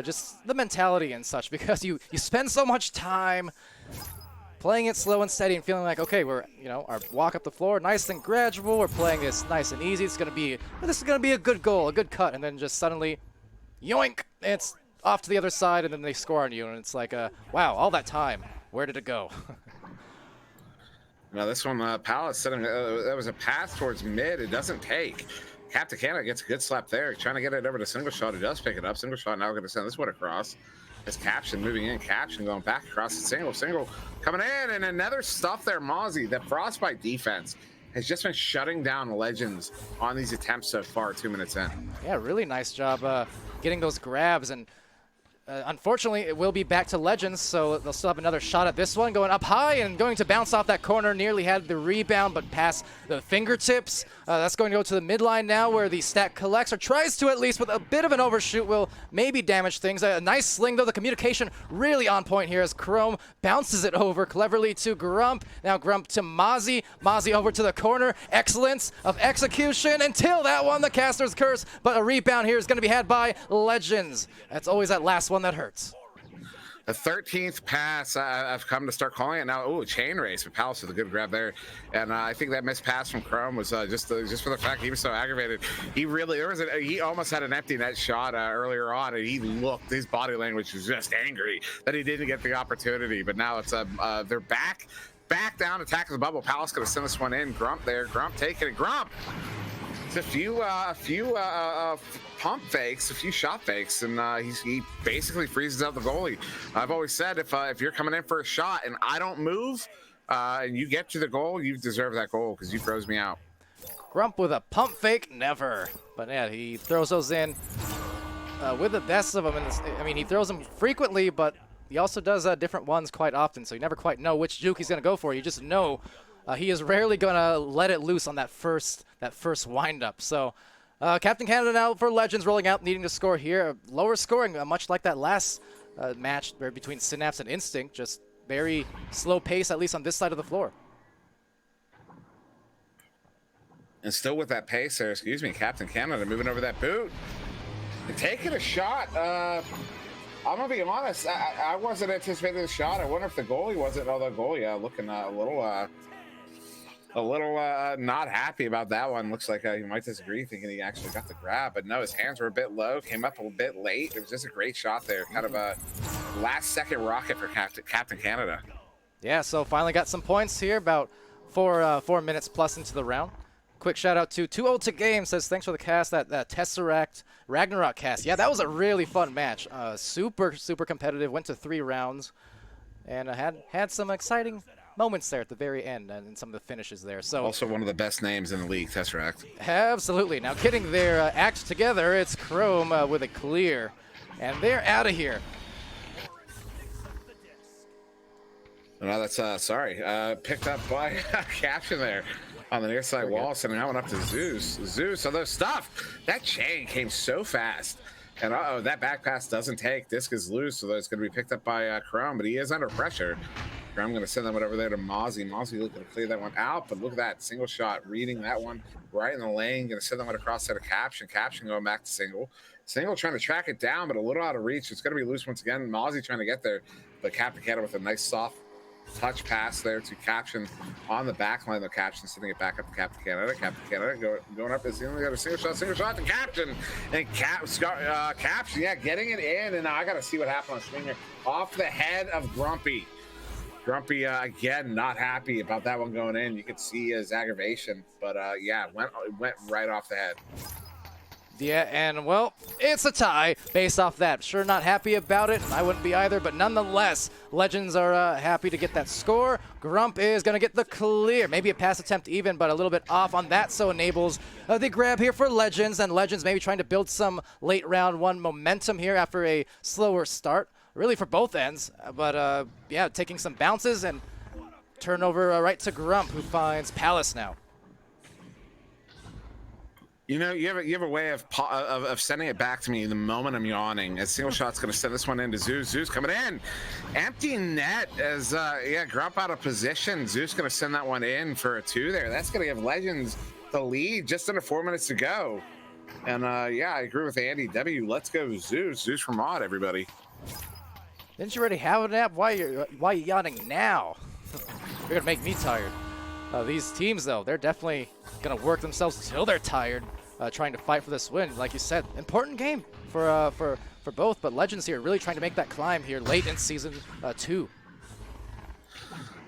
Just the mentality and such, because you spend so much time playing it slow and steady and feeling like, okay, we're, our walk up the floor, nice and gradual, we're playing this nice and easy, this is going to be a good goal, a good cut, and then just suddenly, yoink, it's off to the other side, and then they score on you, and it's like, wow, all that time, where did it go? Now this one, Pallet said that was a pass towards mid, it doesn't take. Captain Canada gets a good slap there, trying to get it over to single shot. He does pick it up. Single shot now going to send this one across. It's Caption moving in. Caption going back across the single coming in, and another stuff there. Mozzie, the Frostbite defense has just been shutting down Legends on these attempts so far. 2 minutes in. Yeah, really nice job getting those grabs, and unfortunately, it will be back to Legends, so they'll still have another shot at this one. Going up high and going to bounce off that corner. Nearly had the rebound, but past the fingertips. That's going to go to the midline now, where the stack collects, or tries to at least, with a bit of an overshoot, will maybe damage things. A nice sling, though. The communication really on point here as Chrome bounces it over cleverly to Grump. Now Grump to Mozzie. Mozzie over to the corner. Excellence of execution until that one, the caster's curse. But a rebound here is going to be had by Legends. That's always that last one that hurts. The 13th pass, I've come to start calling it now. Oh, chain race with Palace with a good grab there, and I think that missed pass from Chrome was just for the fact he was so aggravated. He almost had an empty net shot earlier on, and his body language was just angry that he didn't get the opportunity. But now it's they're back down, attacking the bubble. Palace gonna send this one in. Grump there, Grump taking it. Grump. It's a few pump fakes, a few shot fakes, and he basically freezes out the goalie. I've always said if you're coming in for a shot and I don't move and you get to the goal, you deserve that goal because you froze me out. Grump with a pump fake, never. But yeah, he throws those in with the best of them. I mean, he throws them frequently, but he also does different ones quite often, so you never quite know which juke he's going to go for. You just know he is rarely going to let it loose on that first wind-up. So Captain Canada now for Legends rolling out, needing to score here. Lower scoring, much like that last match between Synapse and Instinct. Just very slow pace, at least on this side of the floor. And still with that pace there, Captain Canada moving over that boot. And taking a shot. I'm going to be honest, I wasn't anticipating the shot. I wonder if the goalie wasn't. Oh, the goalie looking a little not happy about that one. Looks like he might disagree, thinking he actually got the grab, but no, his hands were a bit low, came up a bit late. It was just a great shot there, kind of a last-second rocket for Captain Canada. Yeah, so finally got some points here, about 4 minutes plus into the round. quick shout out to 2 Game says thanks for the cast, that Tesseract Ragnarok cast. Yeah, that was a really fun match. Super competitive. Went to 3 rounds, and had some exciting moments there at the very end and in some of the finishes there. So also one of the best names in the league, Tesseract. Absolutely. Now getting their act together, it's Chrome with a clear, and they're out of here. No, that's picked up by Caption there on the near side wall, sending that one up to Zeus. Zeus, although stuff, that chain came so fast. And that back pass doesn't take. Disc is loose, so it's going to be picked up by Chrome, but he is under pressure. Chrome going to send that one over there to Mozzie. Mozzie looking to clear that one out, but look at that single shot, reading that one right in the lane. Going to send that one across there to Caption. Caption going back to Single. Single trying to track it down, but a little out of reach. It's going to be loose once again. Mozzie trying to get there, but Captain Canada with a nice soft touch pass there to Caption on the back line. The Caption sending it back up to Captain Canada. Captain Canada going up as he only got a single shot to Caption. And Caption, yeah, getting it in. And now I got to see what happened on screen here. Off the head of Grumpy. Grumpy, again, not happy about that one going in. You could see his aggravation. But, yeah, went right off the head. Yeah, and well, it's a tie based off that. Sure, not happy about it. I wouldn't be either, but nonetheless, Legends are happy to get that score. Grump is going to get the clear. Maybe a pass attempt even, but a little bit off on that, so enables the grab here for Legends, and Legends maybe trying to build some late round 1 momentum here after a slower start, really for both ends. But yeah, taking some bounces and turnover right to Grump, who finds Palace now. You know, you have a way of sending it back to me the moment I'm yawning. A single shot's going to send this one into Zeus. Zeus coming in. Empty net as, yeah, Grump out of position. Zeus going to send that one in for a 2 there. That's going to give Legends the lead just under 4 minutes to go. And, yeah, I agree with Andy W. Let's go Zeus. Zeus for mod, everybody. Didn't you already have a nap? Why are you yawning now? You're going to make me tired. These teams, though, they're definitely going to work themselves until they're tired. Trying to fight for this win. Like you said, important game for both, but Legends here really trying to make that climb here late in season 2.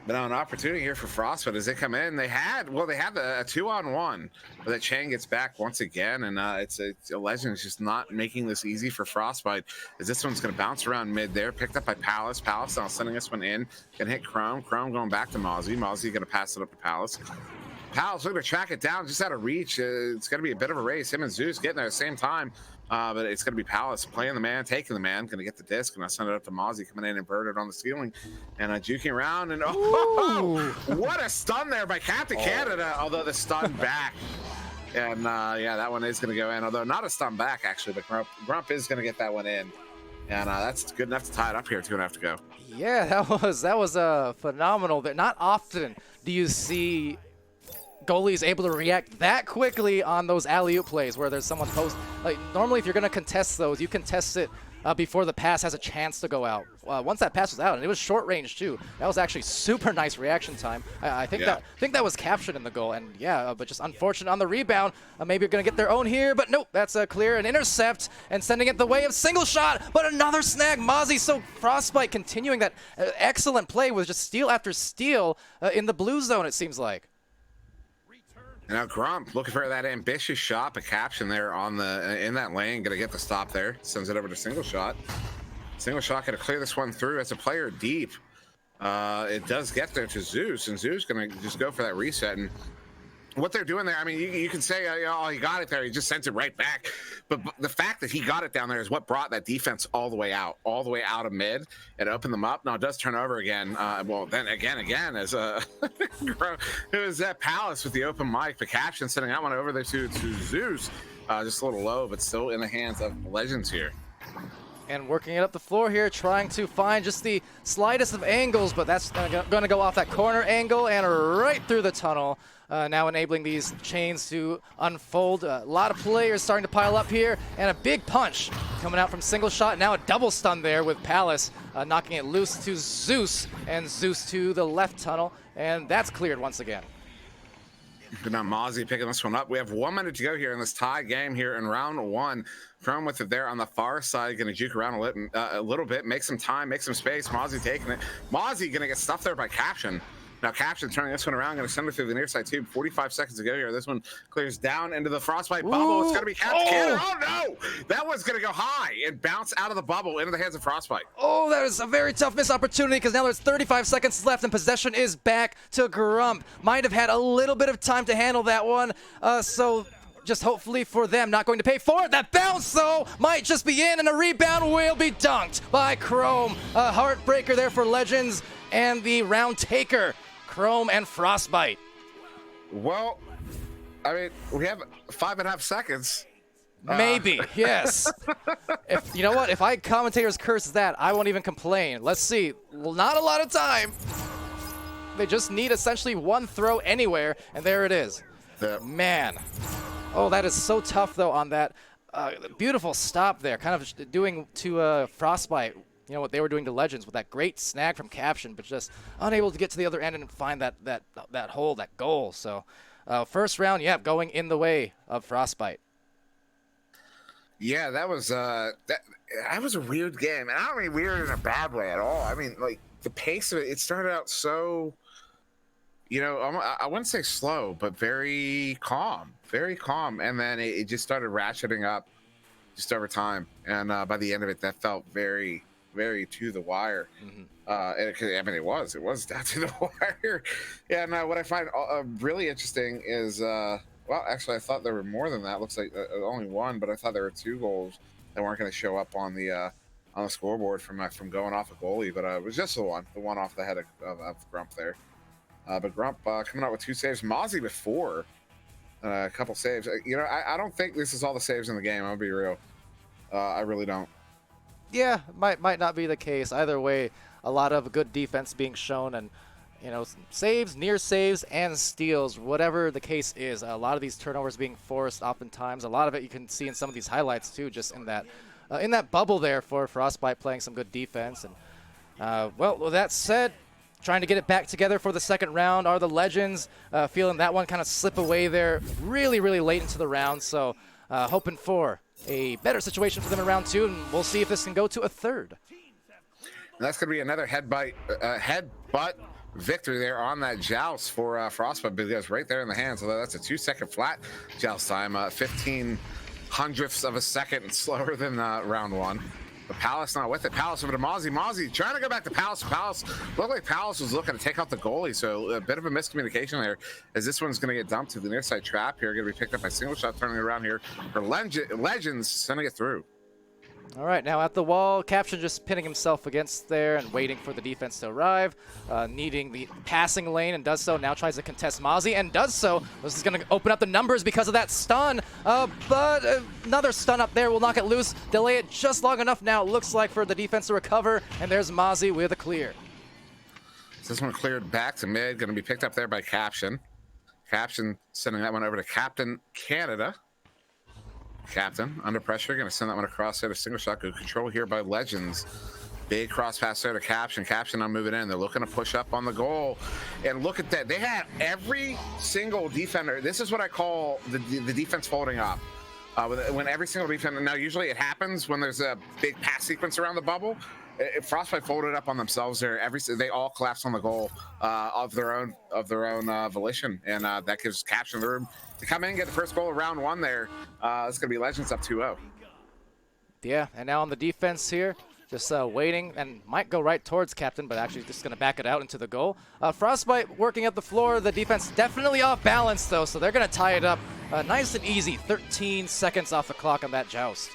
But now an opportunity here for Frostbite as they come in. They had a 2-on-1, but that chain gets back once again, and it's a Legends just not making this easy for Frostbite, as this one's going to bounce around mid there, picked up by Palace. Palace now sending this one in, gonna hit Chrome. Chrome going back to Mozzie. Mozzie gonna pass it up to Palace. Palace looking to track it down just out of reach. It's going to be a bit of a race. Him and Zeus getting there at the same time. But it's going to be Palace playing the man, taking the man. Going to get the disc. And I send it up to Mozzie coming in and birded on the ceiling. And juking around. And oh, what a stun there by Captain Canada. Although the stun back. And yeah, that one is going to go in. Although not a stun back, actually. But Grump is going to get that one in. And that's good enough to tie it up here. 2.5 to go. Yeah, that was phenomenal. Not often do you see goalies able to react that quickly on those alley-oop plays where there's someone post. Like normally, if you're going to contest those, you contest it before the pass has a chance to go out. Once that pass was out, and it was short range too. That was actually super nice reaction time. I think that was captured in the goal, and yeah, but just unfortunate on the rebound. Maybe you're going to get their own here, but nope, that's a clear, an intercept, and sending it the way of single shot, but another snag. Mozzie, so Frostbite continuing that excellent play with just steal after steal in the blue zone, it seems like. Now Grump looking for that ambitious shot, but Caption there on in that lane, gonna get the stop there. Sends it over to single shot. Single shot gonna clear this one through as a player deep. It does get there to Zeus, and Zeus gonna just go for that reset. And what they're doing there, I mean, you can say, oh, he got it there, he just sent it right back. But the fact that he got it down there is what brought that defense all the way out of mid and opened them up. Now it does turn over again. Well, then again, as it was that Palace with the open mic, the Caption sending that one over there to Zeus. Just a little low, but still in the hands of Legends here. And working it up the floor here, trying to find just the slightest of angles, but that's going to go off that corner angle and right through the tunnel. Now enabling these chains to unfold. A lot of players starting to pile up here, and a big punch coming out from single shot. Now a double stun there with Palace, knocking it loose to Zeus, and Zeus to the left tunnel, and that's cleared once again. Now Mozzie picking this one up. We have 1 minute to go here in this tie game here in round 1. Chrome with it there on the far side, going to juke around a little bit, make some time, make some space. Mozzie taking it. Mozzie going to get stuffed there by Caption. Now Caption turning this one around, going to send it through the near side tube. 45 seconds to go here. This one clears down into the Frostbite bubble. It's going to be Captain Canada. Oh no! That one's going to go high and bounce out of the bubble into the hands of Frostbite. Oh, that is a very tough missed opportunity because now there's 35 seconds left and possession is back to Grump. Might have had a little bit of time to handle that one, so just hopefully for them, not going to pay for it. That bounce, though, might just be in, and a rebound will be dunked by Chrome. A heartbreaker there for Legends and the round taker, Chrome and Frostbite. Well, I mean, we have 5.5 seconds. Maybe, yes. If you know what, if I commentators curse that, I won't even complain. Let's see. Well, not a lot of time. They just need essentially one throw anywhere, and there it is. Yep. Man. Oh, that is so tough, though, on that beautiful stop there. Kind of doing to Frostbite, you know, what they were doing to Legends with that great snag from Caption, but just unable to get to the other end and find that hole, that goal. So first round, yeah, going in the way of Frostbite. Yeah, that was a weird game, and I don't mean weird in a bad way at all. I mean, like, the pace of it started out so, you know, I wouldn't say slow, but very calm, and then it just started ratcheting up just over time, and by the end of it, that felt very, very to the wire. Mm-hmm. I mean, it was down to the wire. And what I find really interesting is, well, actually, I thought there were more than that. Looks like only one, but I thought there were 2 goals that weren't going to show up on the scoreboard from going off a goalie. But it was just the one off the head of Grump there. But Grump coming out with 2 saves. Mozzie with 4, a couple saves. You know, I don't think this is all the saves in the game. I'll be real. I really don't. Yeah, might not be the case. Either way, a lot of good defense being shown, and you know, saves, near saves, and steals, whatever the case is. A lot of these turnovers being forced oftentimes. A lot of it you can see in some of these highlights too, just in that bubble there for Frostbite playing some good defense. And well, with that said, trying to get it back together for the second round are the Legends, feeling that one kind of slip away there really, really late into the round. So hoping for a better situation for them in round 2, and we'll see if this can go to a third. And that's going to be another headbutt victory there on that joust for Frostbite, because right there in the hands, although that's a 2-second flat joust time, 15 hundredths of a second slower than round 1. But Palace not with it. Palace over to Mozzie. Mozzie trying to go back to Palace. Palace looked like Palace was looking to take out the goalie, so a bit of a miscommunication there, as this one's going to get dumped to the near side trap here. Going to be picked up by Single Shot, turning it around here for Legends, sending it through. All right, now at the wall, Caption just pinning himself against there and waiting for the defense to arrive, needing the passing lane, and does so. Now tries to contest Mozzie and does so. This is going to open up the numbers because of that stun, but another stun up there will knock it loose, delay it just long enough now, it looks like, for the defense to recover, and there's Mozzie with a clear. So this one cleared back to mid, going to be picked up there by Caption. Caption sending that one over to Captain Canada. Captain under pressure, going to send that one across there to Single Shot. Good control here by Legends. Big cross pass there to Caption. Caption now moving in. They're looking to push up on the goal. And look at that. They had every single defender. This is what I call the defense folding up. When every single defender, now usually it happens when there's a big pass sequence around the bubble. Frostbite folded up on themselves there. They all collapsed on the goal of their own volition, and that gives Caption the room to come in and get the first goal of round 1 there. It's going to be Legends up 2-0. Yeah, and now on the defense here, just waiting, and might go right towards Captain, but actually just going to back it out into the goal. Frostbite working up the floor. The defense definitely off balance, though, so they're going to tie it up nice and easy. 13 seconds off the clock on that joust.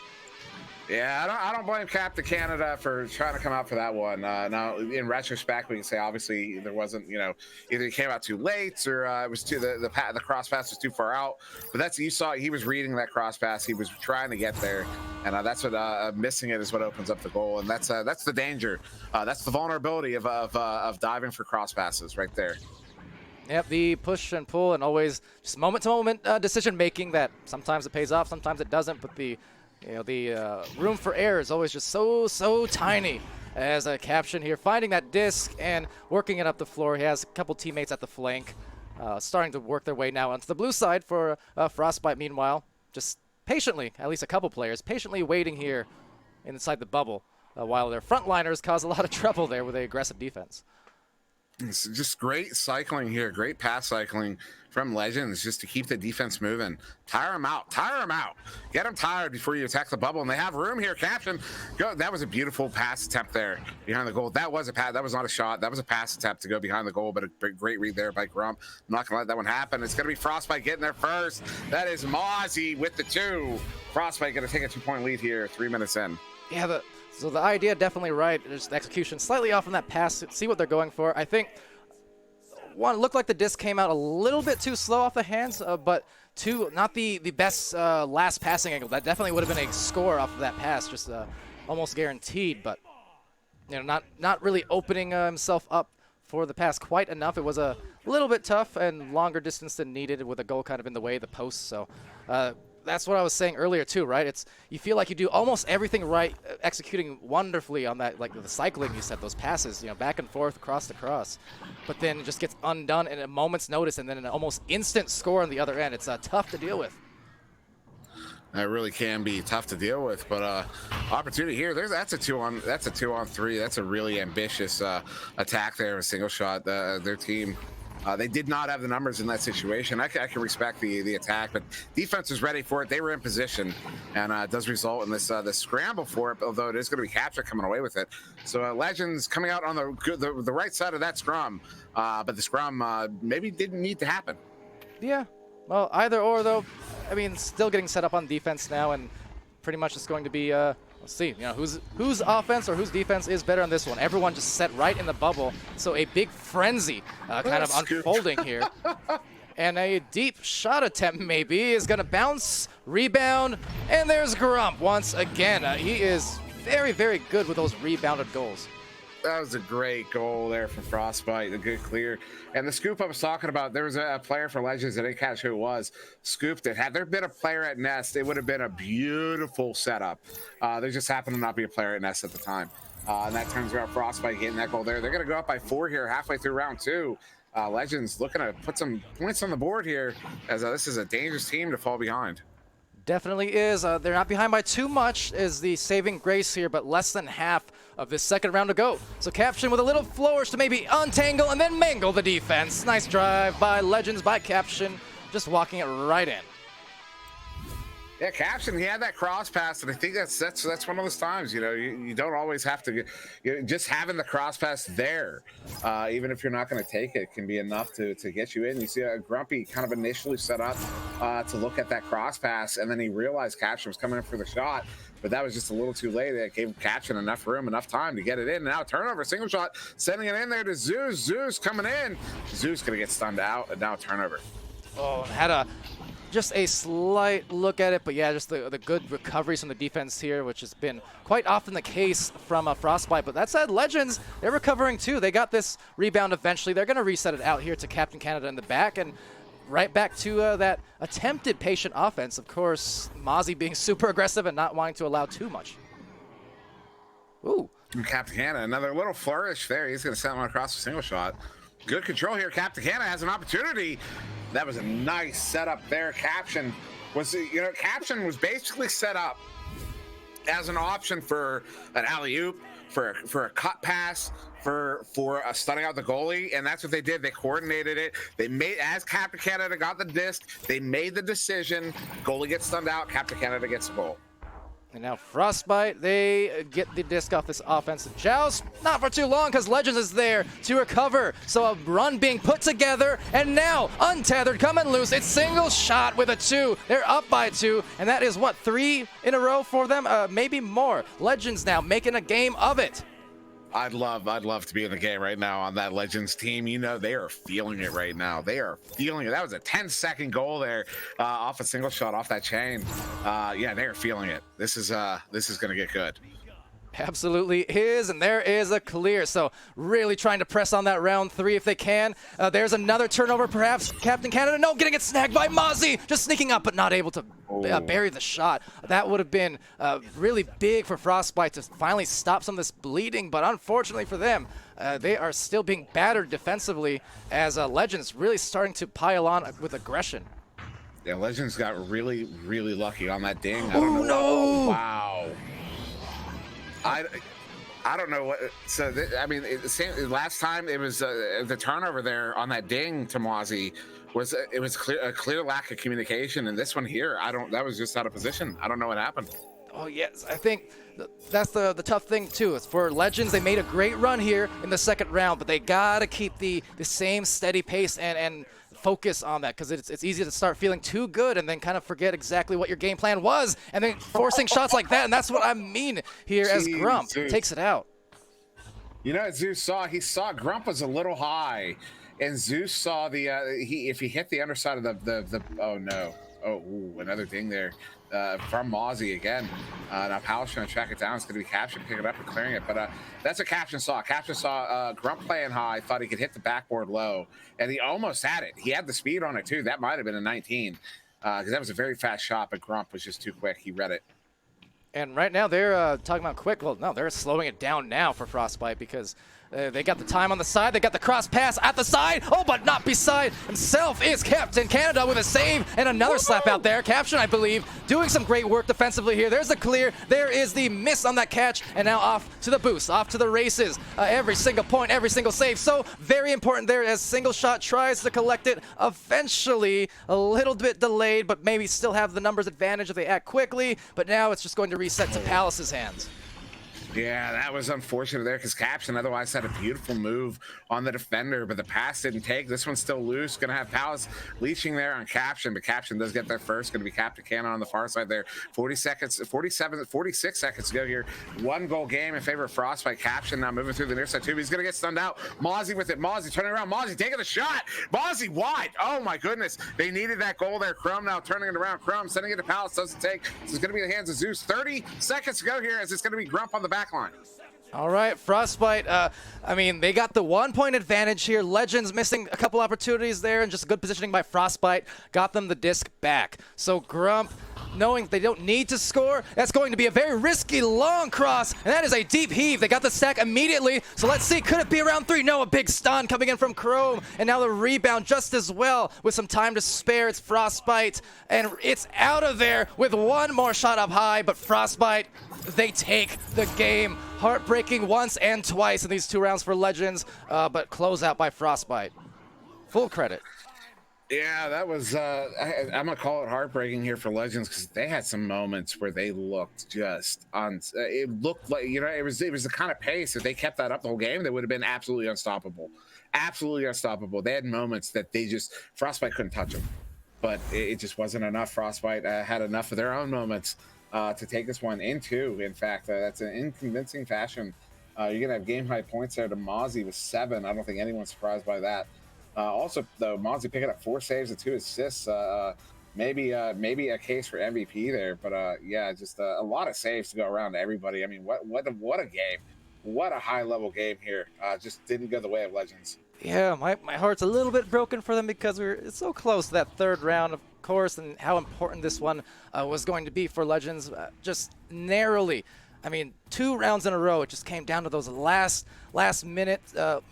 Yeah, I don't blame Captain Canada for trying to come out for that one. Now, in retrospect, we can say obviously there wasn't, you know, either he came out too late or it was too the cross pass was too far out. But that's, you saw he was reading that cross pass. He was trying to get there, and that's what missing it is what opens up the goal, and that's the danger. That's the vulnerability of diving for cross passes right there. Yep, the push and pull, and always just moment-to-moment decision making that sometimes it pays off, sometimes it doesn't. But the room for error is always just so tiny. As a Caption here, finding that disc and working it up the floor. He has a couple teammates at the flank, starting to work their way now onto the blue side for Frostbite. Meanwhile, just patiently, at least a couple players, patiently waiting here inside the bubble, while their frontliners cause a lot of trouble there with the aggressive defense. It's just great cycling here, great pass cycling from Legends just to keep the defense moving. Tire them out, get them tired before you attack the bubble, and they have room here. Caption, go. That was a beautiful pass attempt there behind the goal. That was a pass, that was not a shot, that was a pass attempt to go behind the goal, but a great read there by Grump. I'm not gonna let that one happen. It's gonna be Frostbite getting there first. That is Mozzie with the 2. Frostbite gonna take a 2-point lead here, 3 minutes in. Yeah, so the idea definitely right. Just the execution slightly off on that pass. See what they're going for. I think one, looked like the disc came out a little bit too slow off the hands, but two, not the best last passing angle. That definitely would have been a score off of that pass, just almost guaranteed. But you know, not really opening himself up for the pass quite enough. It was a little bit tough and longer distance than needed with a goal kind of in the way of the post. So that's what I was saying earlier too, right? It's you feel like you do almost everything right, executing wonderfully on that, like the cycling you said, those passes, you know, back and forth, cross to cross, but then it just gets undone in a moment's notice, and then an almost instant score on the other end. It's tough to deal with. That really can be tough to deal with, but opportunity here. That's a 2-on-3. That's a really ambitious attack there, a single shot. Their team. They did not have the numbers in that situation. I can respect the attack, but defense was ready for it. They were in position, and it does result in this scramble for it, although it is going to be capture coming away with it. So Legends coming out on the right side of that scrum, but the scrum maybe didn't need to happen. Yeah, well, either or, though. I mean, still getting set up on defense now, and pretty much it's going to be let's see, you know, whose offense or whose defense is better on this one. Everyone just set right in the bubble, so a big frenzy kind of unfolding here. And a deep shot attempt maybe is going to bounce, rebound, and there's Grump once again. He is very, very good with those rebounded goals. That was a great goal there from Frostbite, a good clear. And the scoop I was talking about, there was a player for Legends, I didn't catch who it was, scooped it. Had there been a player at Nest, it would have been a beautiful setup. There just happened to not be a player at Nest at the time. And that turns around Frostbite getting that goal there. They're going to go up by 4 here halfway through round 2. Legends looking to put some points on the board here, as this is a dangerous team to fall behind. Definitely is. They're not behind by too much is the saving grace here, but less than half of this second round to go. So Caption with a little flourish to maybe untangle and then mangle the defense. Nice drive by Legends, by Caption, just walking it right in. Yeah, Caption, he had that cross pass, and I think that's one of those times, you know, you don't always have to, just having the cross pass there, even if you're not going to take it, can be enough to get you in. You see Grumpy kind of initially set up to look at that cross pass, and then he realized Caption was coming in for the shot, but that was just a little too late. It gave Caption enough room, enough time to get it in. Now turnover, single shot, sending it in there to Zeus. Zeus coming in. Zeus going to get stunned out, and now turnover. Oh, had just a slight look at it, but yeah, just the good recoveries from the defense here, which has been quite often the case from Frostbite. But that said, Legends, they're recovering too. They got this rebound eventually. They're going to reset it out here to Captain Canada in the back, and right back to that attempted patient offense. Of course, Mozzie being super aggressive and not wanting to allow too much. Ooh. Captain Canada, another little flourish there. He's going to send one across a single shot. Good control here. Captain Canada has an opportunity. That was a nice setup there. Caption was basically set up as an option for an alley-oop, for a cut pass, for stunning out the goalie, and that's what they did. They coordinated it. They made, as Captain Canada got the disc, they made the decision. Goalie gets stunned out. Captain Canada gets the goal. And now Frostbite, they get the disc off this offensive joust. Not for too long, because Legends is there to recover. So a run being put together, and now untethered, coming loose. It's single shot with a 2. They're up by 2, and that is, what, 3 in a row for them? Maybe more. Legends now making a game of it. I'd love to be in the game right now on that Legends team. You know, they are feeling it right now. They are feeling it. That was a 10-second goal there off a single shot off that chain. Yeah, they are feeling it. This is going to get good. Absolutely is, and there is a clear. So really trying to press on that round 3 if they can. There's another turnover, perhaps. Captain Canada, no, getting it snagged by Mozzie. Just sneaking up, but not able to bury the shot. That would have been really big for Frostbite to finally stop some of this bleeding, but unfortunately for them, they are still being battered defensively as Legends really starting to pile on with aggression. Yeah, Legends got really, really lucky on that ding. Oh, no! Wow. I don't know what. So I mean, last time it was the turnover there on that ding to Mozzie was it was a clear lack of communication, and this one here, I don't. That was just out of position. I don't know what happened. Oh, yes. I think that's the tough thing, too. Is for Legends, they made a great run here in the second round, but they got to keep the same steady pace and focus on that, because it's easy to start feeling too good and then kind of forget exactly what your game plan was and then forcing shots like that. And that's what I mean here as Grump takes it out. You know what Zeus saw? He saw Grump was a little high, and Zeus saw the if he hit the underside of the oh no. Oh, ooh, another ding there from Mozzie again. Now Powell's trying to track it down. It's going to be Caption picking it up and clearing it. But that's what Caption saw. Caption saw Grump playing high, thought he could hit the backboard low, and he almost had it. He had the speed on it, too. That might have been a 19 because that was a very fast shot, but Grump was just too quick. He read it. And right now they're talking about quick. Well, no, they're slowing it down now for Frostbite because they got the time on the side. They got the cross pass at the side. Oh, but not beside himself is Captain Canada with a save and another slap out there. Caption, I believe, doing some great work defensively here. There's the clear. There is the miss on that catch. And now off to the boost, off to the races. Every single point, every single save. So very important there as Single Shot tries to collect it. Eventually, a little bit delayed, but maybe still have the numbers advantage if they act quickly. But now it's just going to reset to Palace's hands. Yeah, that was unfortunate there because Caption otherwise had a beautiful move on the defender, but the pass didn't take. This one's still loose. Going to have Palace leeching there on Caption, but Caption does get there first. Going to be Captain Cannon on the far side there. 46 seconds to go here. 1 goal game in favor of Frostbite. Caption now moving through the near side too. He's going to get stunned out. Mozzie with it. Mozzie turning around. Mozzie taking the shot. Mozzie wide. Oh my goodness. They needed that goal there. Crumb now turning it around. Crumb sending it to Palace. Doesn't take. This is going to be in the hands of Zeus. 30 seconds to go here as it's going to be Grump on the back line. All right, Frostbite, I mean, they got the 1-point advantage here. Legends missing a couple opportunities there, and just good positioning by Frostbite got them the disc back. So Grump, knowing they don't need to score, that's going to be a very risky long cross, and that is a deep heave. They got the stack immediately, so let's see, could it be around 3? No, a big stun coming in from Chrome, and now the rebound just as well with some time to spare. It's Frostbite, and it's out of there with one more shot up high, but Frostbite, they take the game. Heartbreaking once and twice in these 2 rounds for Legends, but close out by Frostbite. Full credit. Yeah, that was, I'm going to call it heartbreaking here for Legends because they had some moments where they looked just on, it looked like, you know, it was the kind of pace. If they kept that up the whole game, they would have been absolutely unstoppable. Absolutely unstoppable. They had moments that Frostbite couldn't touch them, but it just wasn't enough. Frostbite had enough of their own moments to take this one into. In fact, that's an inconvincing fashion. You're going to have game high points there to Mozzie with 7. I don't think anyone's surprised by that. Also, though, Mozzie picking up 4 saves and 2 assists. Maybe a case for MVP there. But yeah, just a lot of saves to go around to everybody. I mean, what a game. What a high-level game here. Just didn't go the way of Legends. Yeah, my heart's a little bit broken for them because we're so close to that 3rd round, of course, and how important this one was going to be for Legends, just narrowly. I mean, 2 rounds in a row, it just came down to those last minute of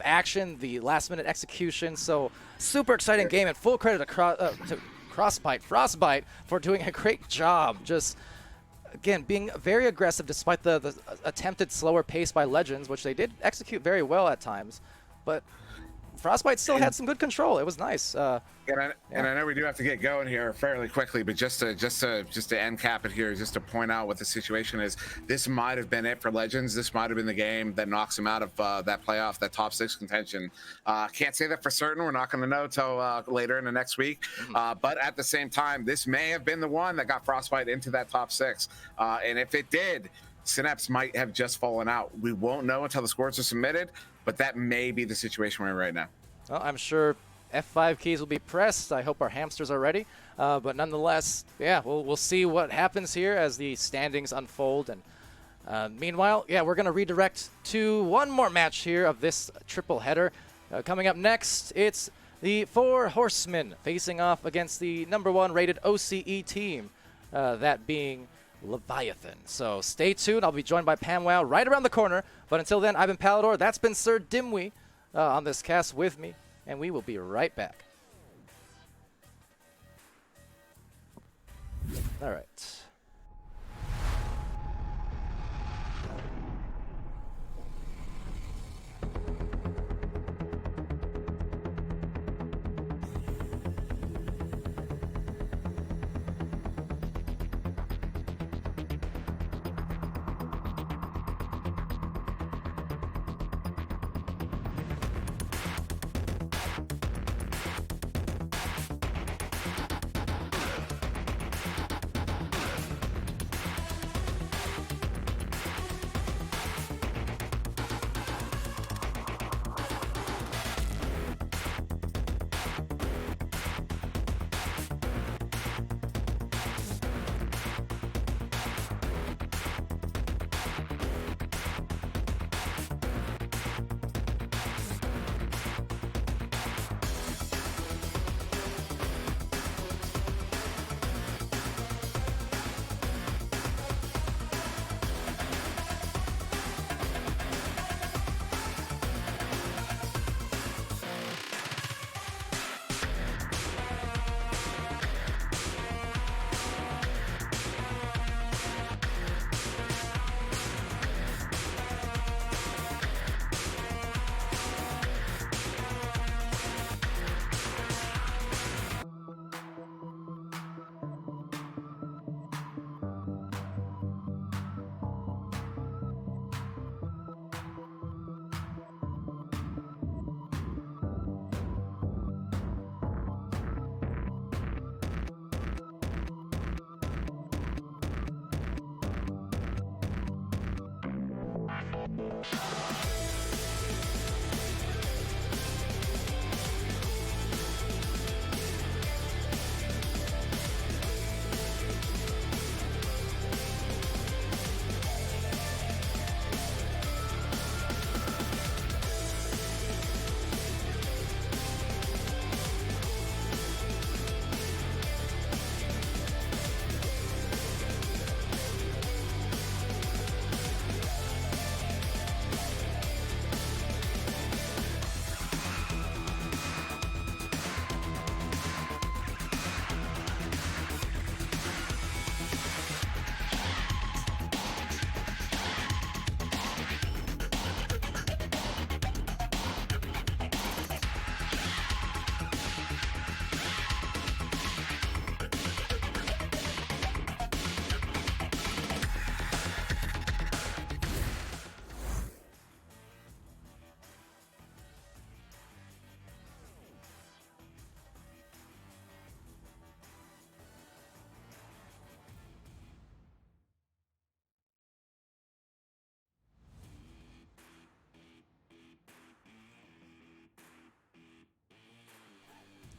action, the last-minute execution. So super exciting game, and full credit to Frostbite for doing a great job. Just, again, being very aggressive despite the attempted slower pace by Legends, which they did execute very well at times. But Frostbite still had some good control. It was nice. And I know we do have to get going here fairly quickly, but just to end cap it here, just to point out what the situation is. This might have been it for Legends. This might have been the game that knocks them out of that playoff, that top 6 contention. Can't say that for certain. We're not going to know till later in the next week. But at the same time, this may have been the one that got Frostbite into that top 6. And if it did, Synapse might have just fallen out. We won't know until the scores are submitted, but that may be the situation we're in right now. Well, I'm sure F5 keys will be pressed. I hope our hamsters are ready. But nonetheless, yeah, we'll see what happens here as the standings unfold. And meanwhile, yeah, we're going to redirect to one more match here of this triple header. Coming up next, it's the 4 Horsemen facing off against the #1 rated OCE team, that being Leviathan. So stay tuned. I'll be joined by PAMWOW right around the corner. But until then, I've been Palidore. That's been SirDimwi on this cast with me. And we will be right back. All right.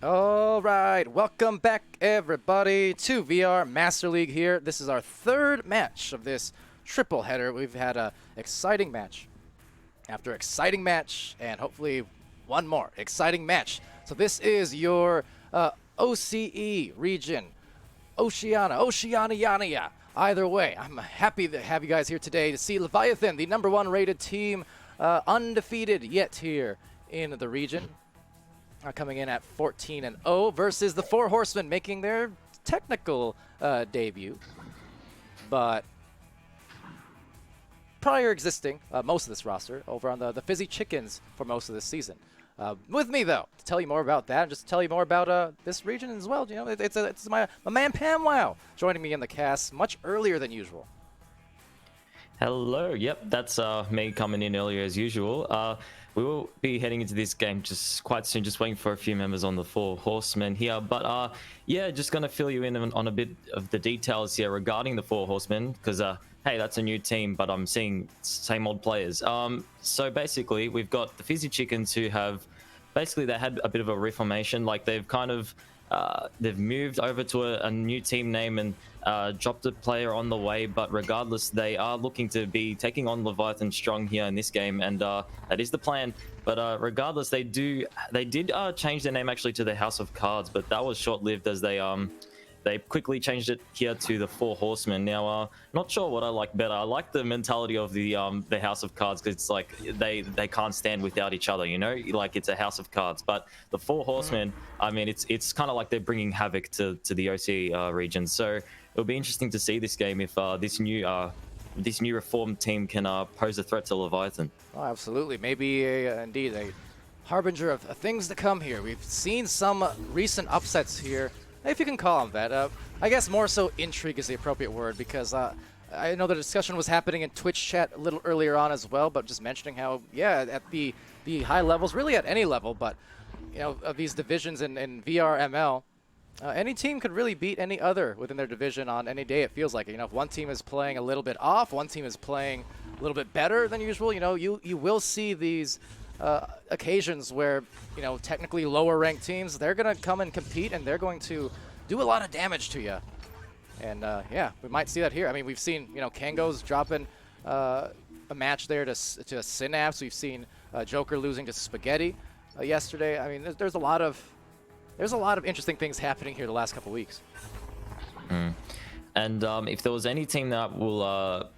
All right, welcome back everybody to VR Master League here. This is our third match of this triple header. We've had a exciting match after exciting match and hopefully one more exciting match. So this is your OCE region, Oceania. Either way, I'm happy to have you guys here today to see Leviathan, the #1 rated team, undefeated yet here in the region. Coming in at 14-0 versus the Four Horsemen making their technical debut, but prior existing most of this roster over on the Fizzy Chickens for most of this season. With me though, to tell you more about that, and just to tell you more about this region as well. You know, it's my man PAMWOW joining me in the cast much earlier than usual. Hello, yep, that's me coming in earlier as usual. We will be heading into this game just quite soon, just waiting for a few members on the Four Horsemen here. But yeah, just going to fill you in on a bit of the details here regarding the Four Horsemen, because hey, that's a new team, but I'm seeing same old players. So basically, we've got the Fizzy Chickens who have, basically they had a bit of a reformation, like they've kind of, they've moved over to a new team name and dropped a player on the way, but regardless, they are looking to be taking on Leviathan strong here in this game, and that is the plan. But regardless, they did change their name actually to the House of Cards, but that was short-lived as they quickly changed it here to the Four Horsemen. Now, not sure what I like better. I like the mentality of the House of Cards, because it's like they can't stand without each other, you know? Like, it's a House of Cards. But the Four Horsemen, I mean, it's kind of like they're bringing havoc to the OC region. So it'll be interesting to see this game if this new reformed team can pose a threat to Leviathan. Oh, absolutely. Maybe indeed a harbinger of things to come here. We've seen some recent upsets here, if you can call them that. I guess more so intrigue is the appropriate word, because I know the discussion was happening in Twitch chat a little earlier on as well, but just mentioning how, yeah, at the high levels, really at any level, but you know, of these divisions in VRML, any team could really beat any other within their division on any day, it feels like. You know, if one team is playing a little bit off, one team is playing a little bit better than usual, you know, you will see these occasions where, you know, technically lower ranked teams, they're going to come and compete, and they're going to do a lot of damage to you. And yeah, we might see that here. I mean, we've seen, you know, Kango's dropping a match there to Synapse. We've seen Joker losing to Spaghetti yesterday. I mean, there's a lot of interesting things happening here the last couple weeks. And if there was any team that will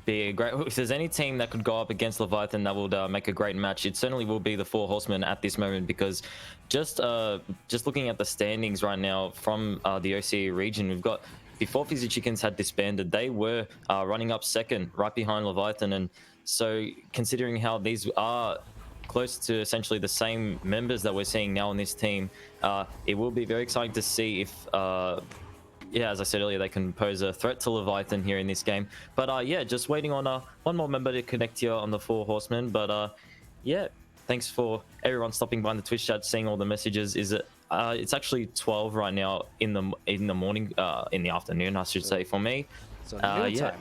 if there's any team that could go up against Leviathan that would make a great match, it certainly will be the Four Horsemen at this moment, because just looking at the standings right now from the OCE region, we've got, before Fizzy Chickens had disbanded, they were running up second right behind Leviathan. And so considering how these are close to essentially the same members that we're seeing now on this team, it will be very exciting to see if yeah, as I said earlier, they can pose a threat to Leviathan here in this game. But yeah, just waiting on one more member to connect here on the Four Horsemen. But yeah, thanks for everyone stopping by in the Twitch chat, seeing all the messages. It's actually 12 right now in the morning, in the afternoon, I should say, for me. So noon yeah. time.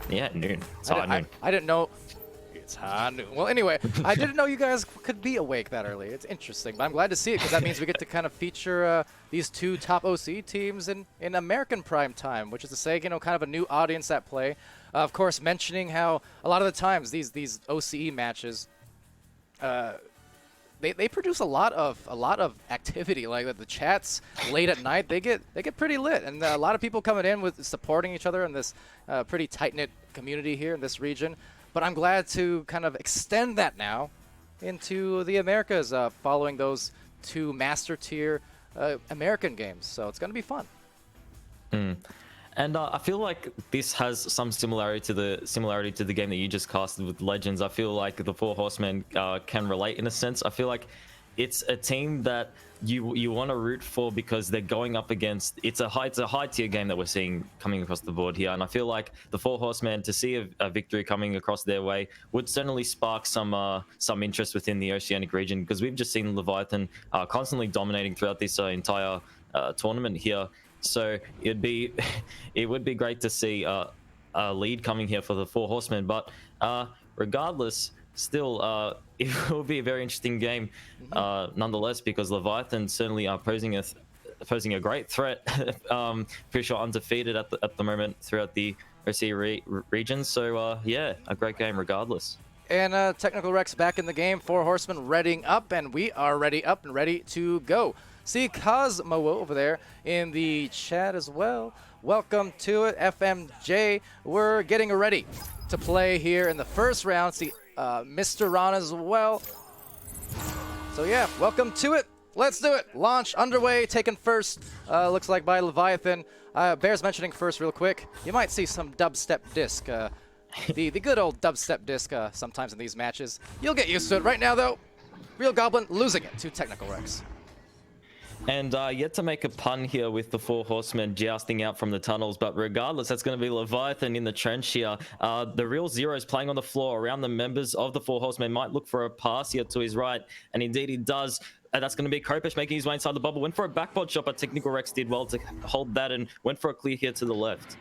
Yeah, noon. It's high noon. I didn't know. It's high noon. Well, anyway, I didn't know you guys could be awake that early. It's interesting, but I'm glad to see it, because that means we get to kind of feature these two top OC teams in American prime time, which is to say, you know, kind of a new audience at play. Of course, mentioning how a lot of the times these OCE matches, they produce a lot of activity. Like the chats late at night, they get pretty lit, and a lot of people coming in with supporting each other in this pretty tight-knit community here in this region. But I'm glad to kind of extend that now into the Americas, following those two master tier American games. So it's going to be fun. And I feel like this has some similarity to the game that you just casted with Legends. I feel like the Four Horsemen can relate in a sense. I feel like it's a team that you want to root for, because they're going up against, it's a high tier game that we're seeing coming across the board here. And I feel like the Four Horsemen, to see a victory coming across their way, would certainly spark some interest within the Oceanic region, because we've just seen Leviathan constantly dominating throughout this entire tournament here. So it would be great to see a lead coming here for the Four Horsemen. But regardless, still, it will be a very interesting game, nonetheless, because Leviathan certainly are posing a great threat. Pretty sure undefeated at the moment throughout the OC region. So yeah, a great game regardless. And Technical Rex back in the game. 4 Horsemen readying up, and we are ready up and ready to go. See Cosmo over there in the chat as well. Welcome to it, FMJ. We're getting ready to play here in the first round. See Mr. Ron as well. So yeah, welcome to it. Let's do it. Launch underway, taken first, looks like by Leviathan. Bear's mentioning first real quick. You might see some dubstep disc. The good old dubstep disc sometimes in these matches. You'll get used to it. Right now, though, Real Goblin losing it to Technical Rex. And yet to make a pun here with the 4 Horsemen jousting out from the tunnels, but regardless, that's going to be Leviathan in the trench here. The Real Zero's playing on the floor around the members of the 4 Horsemen, might look for a pass here to his right, and indeed he does. That's going to be Kopesh making his way inside the bubble. Went for a backboard shot, but Technical Rex did well to hold that and went for a clear here to the left.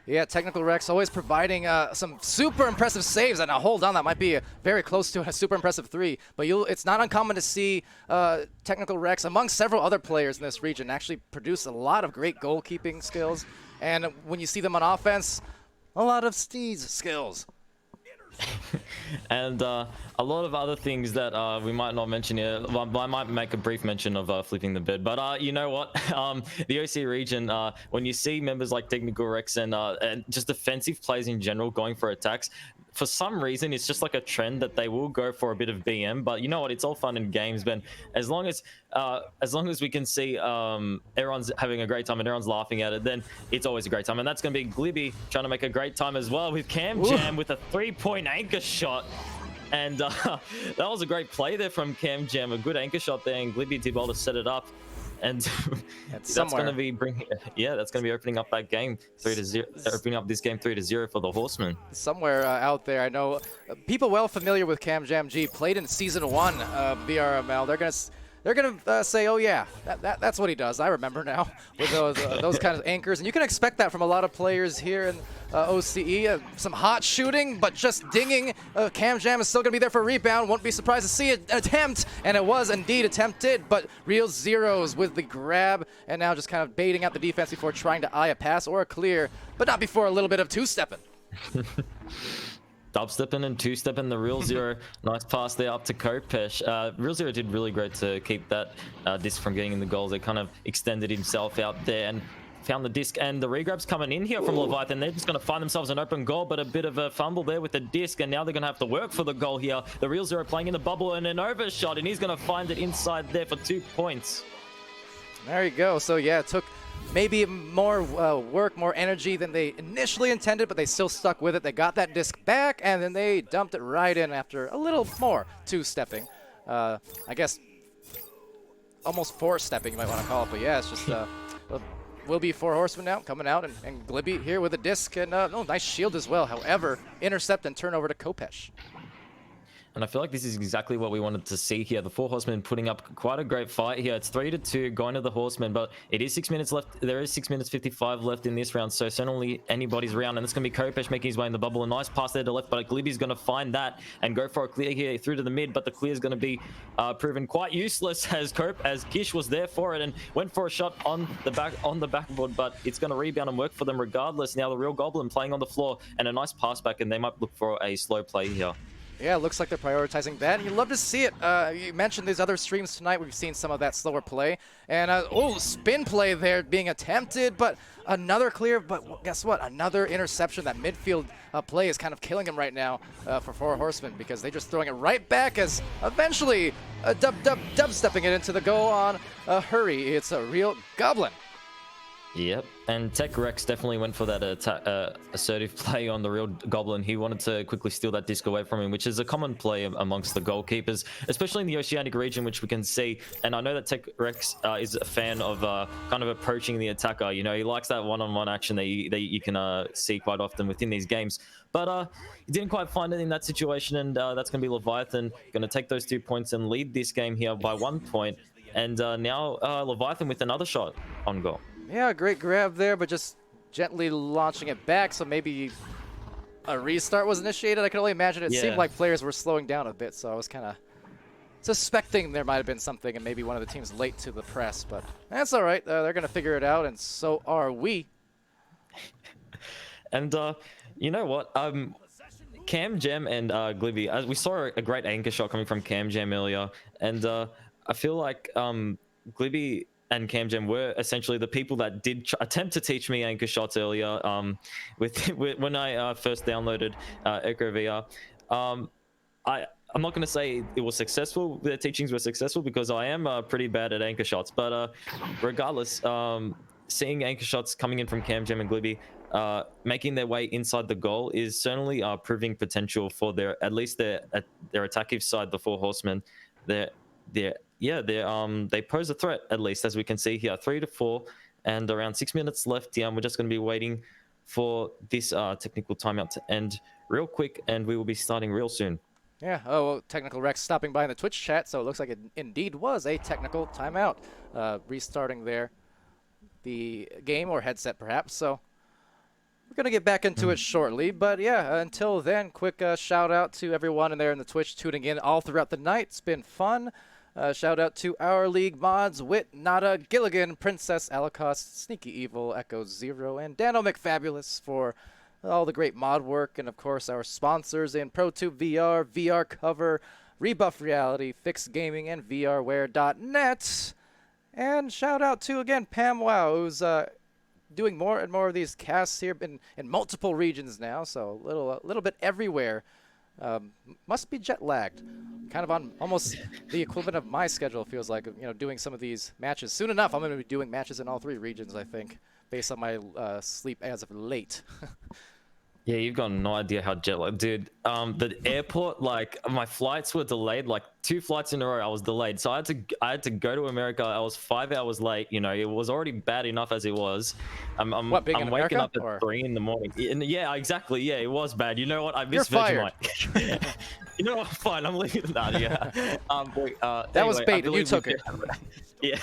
Yeah, Technical Rex always providing some super impressive saves, and hold on, that might be very close to a super impressive 3. But it's not uncommon to see Technical Rex, among several other players in this region, actually produce a lot of great goalkeeping skills. And when you see them on offense, a lot of Steve's skills. And a lot of other things that we might not mention here. I might make a brief mention of flipping the bed, but you know what? The OC region, when you see members like Technical Rex and just defensive players in general going for attacks, for some reason it's just like a trend that they will go for a bit of BM. But you know what? It's all fun and games, but as long as we can see everyone's having a great time and everyone's laughing at it, then it's always a great time. And that's going to be Glibby trying to make a great time as well with Cam Jam with a 3-point anchor shot. And that was a great play there from Cam Jam, a good anchor shot there, and Glibby did well to set it up. And that's going to be that's going to be opening up that game 3-0, opening up this game 3-0 for the Horsemen. Somewhere out there, I know people well familiar with Cam Jam G played in season 1 of VRML. They're gonna say, oh yeah, that's what he does. I remember now with those kind of anchors, and you can expect that from a lot of players here in OCE. Some hot shooting, but just dinging. Cam Jam is still gonna be there for a rebound. Won't be surprised to see an attempt, and it was indeed attempted. But Real Zeros with the grab, and now just kind of baiting out the defense before trying to eye a pass or a clear, but not before a little bit of two-stepping. Dubstepping and two-stepping the Real Zero. Nice pass there up to Kopesh. Real Zero did really great to keep that disc from getting in the goals. It kind of extended himself out there and found the disc, and the regrab's coming in here from Leviathan. They're just going to find themselves an open goal, but a bit of a fumble there with the disc, and now they're going to have to work for the goal here. The Real Zero playing in the bubble and an overshot, and he's going to find it inside there for 2 points. There you go. So yeah, it took maybe more work, more energy than they initially intended, but they still stuck with it. They got that disc back, and then they dumped it right in after a little more two-stepping. I guess almost four-stepping, you might want to call it. But yeah, it's just will be 4 Horsemen now coming out, and Glibby here with a disc, and nice shield as well. However, intercept and turnover to Kopesh. And I feel like this is exactly what we wanted to see here. The 4 Horsemen putting up quite a great fight here. It's 3-2 going to the Horsemen, but it is 6 minutes left. There is 6 minutes 55 left in this round, so certainly anybody's round. And it's going to be Kopesh making his way in the bubble. A nice pass there to left, but Glibby's going to find that and go for a clear here through to the mid, but the clear is going to be proven quite useless as Gish was there for it and went for a shot on the backboard, but it's going to rebound and work for them regardless. Now the Real Goblin playing on the floor and a nice pass back, and they might look for a slow play here. Yeah, it looks like they're prioritizing that. You love to see it. You mentioned these other streams tonight. We've seen some of that slower play. And, spin play there being attempted, but another clear. But guess what? Another interception. That midfield play is kind of killing him right now for 4 Horsemen, because they're just throwing it right back as eventually dub-stepping it into the goal on Hurry. It's a Real Goblin. Yep, and Tech Rex definitely went for that assertive play on the Real Goblin. He wanted to quickly steal that disc away from him, which is a common play amongst the goalkeepers, especially in the Oceanic region, which we can see. And I know that Tech Rex is a fan of kind of approaching the attacker. You know, he likes that one-on-one action that you can see quite often within these games. But he didn't quite find it in that situation, and that's going to be Leviathan going to take those 2 points and lead this game here by 1 point. And now Leviathan with another shot on goal. Yeah, great grab there, but just gently launching it back, so maybe a restart was initiated. I can only imagine it seemed Yeah. like players were slowing down a bit, so I was kind of suspecting there might have been something and maybe one of the teams late to the press, but that's all right. They're going to figure it out, and so are we. And you know what? Cam Jam and Glibby, as we saw a great anchor shot coming from Cam Jam earlier, and I feel like Glibby and Cam Jam were essentially the people that did attempt to teach me anchor shots earlier. With when I first downloaded Echo VR, I'm not going to say it was successful. Their teachings were successful because I am pretty bad at anchor shots. But regardless, seeing anchor shots coming in from Cam Jam and Glibby, making their way inside the goal is certainly proving potential for at least their attacking side, the Four Horsemen. They pose a threat, at least, as we can see here. 3-4 and around 6 minutes left. We're just going to be waiting for this technical timeout to end real quick, and we will be starting real soon. Yeah, oh, well, Technical Rex stopping by in the Twitch chat, so it looks like it indeed was a technical timeout. Restarting there the game or headset perhaps, so we're going to get back into it shortly. But yeah, until then, quick shout out to everyone in there in the Twitch tuning in all throughout the night. It's been fun. Shout out to our league mods, Wit, Nada, Gilligan, Princess, Alacost, Sneaky Evil, Echo Zero, and Dano McFabulous for all the great mod work, and of course our sponsors in ProTube VR, VR Cover, Rebuff Reality, Fixed Gaming, and VRware.net. And shout out to, again, PAMWOW, who's doing more and more of these casts here in multiple regions now, so a little bit everywhere. Must be jet lagged, kind of on almost the equivalent of my schedule. Feels like, doing some of these matches soon enough. I'm going to be doing matches in all 3 regions, I think, based on my sleep as of late. Yeah, you've got no idea how jet lag, dude. The airport, like my flights were delayed, like 2 flights in a row. I was delayed, so I had to go to America. I was 5 hours late. It was already bad enough as it was. I'm waking up at 3 in the morning. Yeah, exactly. Yeah, it was bad. You know what? I miss Vegemite. You know what? Fine, I'm leaving that. Yeah. That was bait. You took it. Yeah,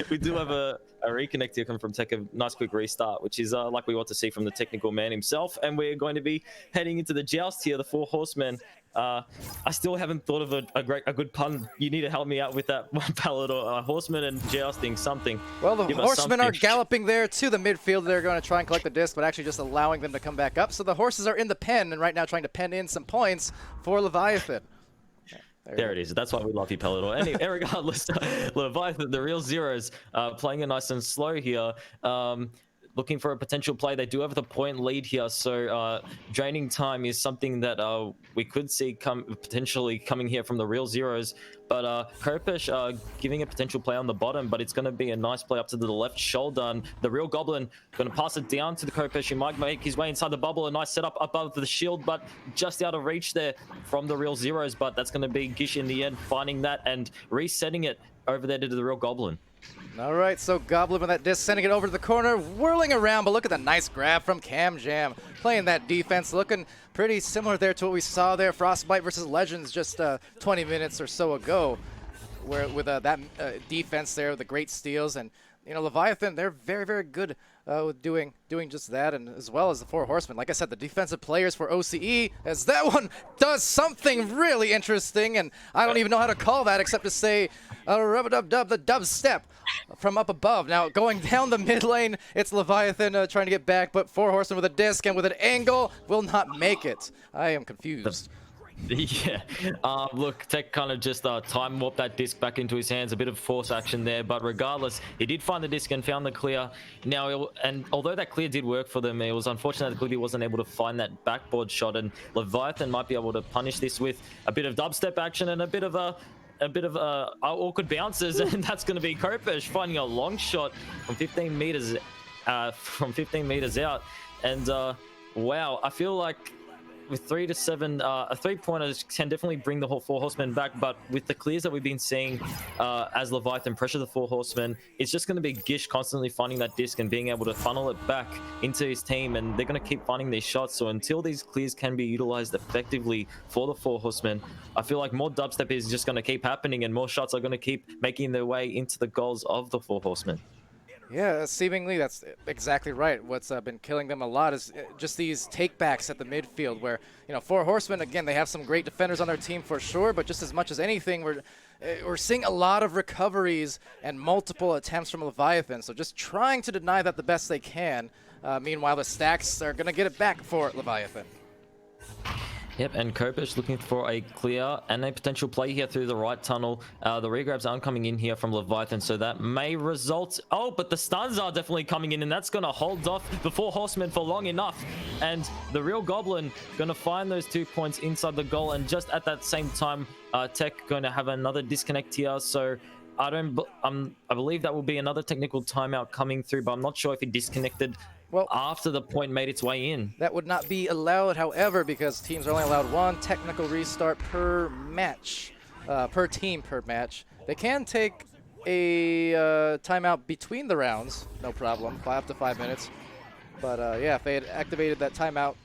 we do have a reconnect here coming from Tech, a nice quick restart, which is like we want to see from the technical man himself. And we're going to be heading into the joust here, the Four Horsemen. I still haven't thought of a good pun. You need to help me out with that one, Palidore. Horsemen and jousting, something. Well, the horsemen are galloping there to the midfield. They're going to try and collect the disc, but actually just allowing them to come back up. So the horses are in the pen and right now trying to pen in some points for Leviathan. There it is. That's why we love you, Palidore. Anyway, regardless, Leviathan, the real zeros, playing it nice and slow here. Looking for a potential play. They do have the point lead here, so draining time is something that we could see potentially coming here from the real zeros. But Kopesh giving a potential play on the bottom, but it's going to be a nice play up to the left shoulder. And the real Goblin going to pass it down to the Kopesh. He might make his way inside the bubble. A nice setup above the shield, but just out of reach there from the real zeros. But that's going to be Gish in the end, finding that and resetting it over there to the real Goblin. All right, so Goblin with that disc, sending it over to the corner, whirling around, but look at the nice grab from Cam Jam. Playing that defense, looking pretty similar there to what we saw there, Frostbite versus Legends just 20 minutes or so ago, where with that defense there, the great steals. And, Leviathan, they're very, very good with doing just that, and as well as the Four Horsemen. Like I said, the defensive players for OCE, as that one does something really interesting, and I don't even know how to call that except to say rub-a-dub-dub, the dub step from up above. Now, going down the mid lane, it's Leviathan trying to get back, but Four Horsemen with a disc and with an angle will not make it. I am confused. Yeah, look, Tech kind of just time warped that disc back into his hands. A bit of force action there, but regardless, he did find the disc and found the clear. Now, and although that clear did work for them, it was unfortunate that Glibby wasn't able to find that backboard shot, and Leviathan might be able to punish this with a bit of dubstep action and a bit of awkward bounces, and that's going to be Kopesh finding a long shot from 15 meters out. And wow, I feel like with 3-7, a 3-pointer can definitely bring the Four Horsemen back, but with the clears that we've been seeing as Leviathan pressure the Four Horsemen, it's just going to be Gish constantly finding that disc and being able to funnel it back into his team, and they're going to keep finding these shots. So until these clears can be utilized effectively for the Four Horsemen, I feel like more dubstep is just going to keep happening, and more shots are going to keep making their way into the goals of the Four Horsemen. Yeah, seemingly that's exactly right. What's been killing them a lot is just these takebacks at the midfield where, you know, Four Horsemen, again, they have some great defenders on their team for sure, but just as much as anything, we're seeing a lot of recoveries and multiple attempts from Leviathan, so just trying to deny that the best they can. Meanwhile, the Stacks are going to get it back for Leviathan. Yep, and Kopish looking for a clear and a potential play here through the right tunnel. The regrabs aren't coming in here from Leviathan, so that may result... Oh, but the stuns are definitely coming in, and that's going to hold off the Four Horsemen for long enough. And the real Goblin going to find those 2 points inside the goal, and just at that same time, Tech going to have another disconnect here, so... I believe that will be another technical timeout coming through, but I'm not sure if he disconnected after the point made its way in. That would not be allowed, however, because teams are only allowed one technical restart per match, per team per match. They can take a timeout between the rounds, no problem, up to 5 minutes. But yeah, if they had activated that timeout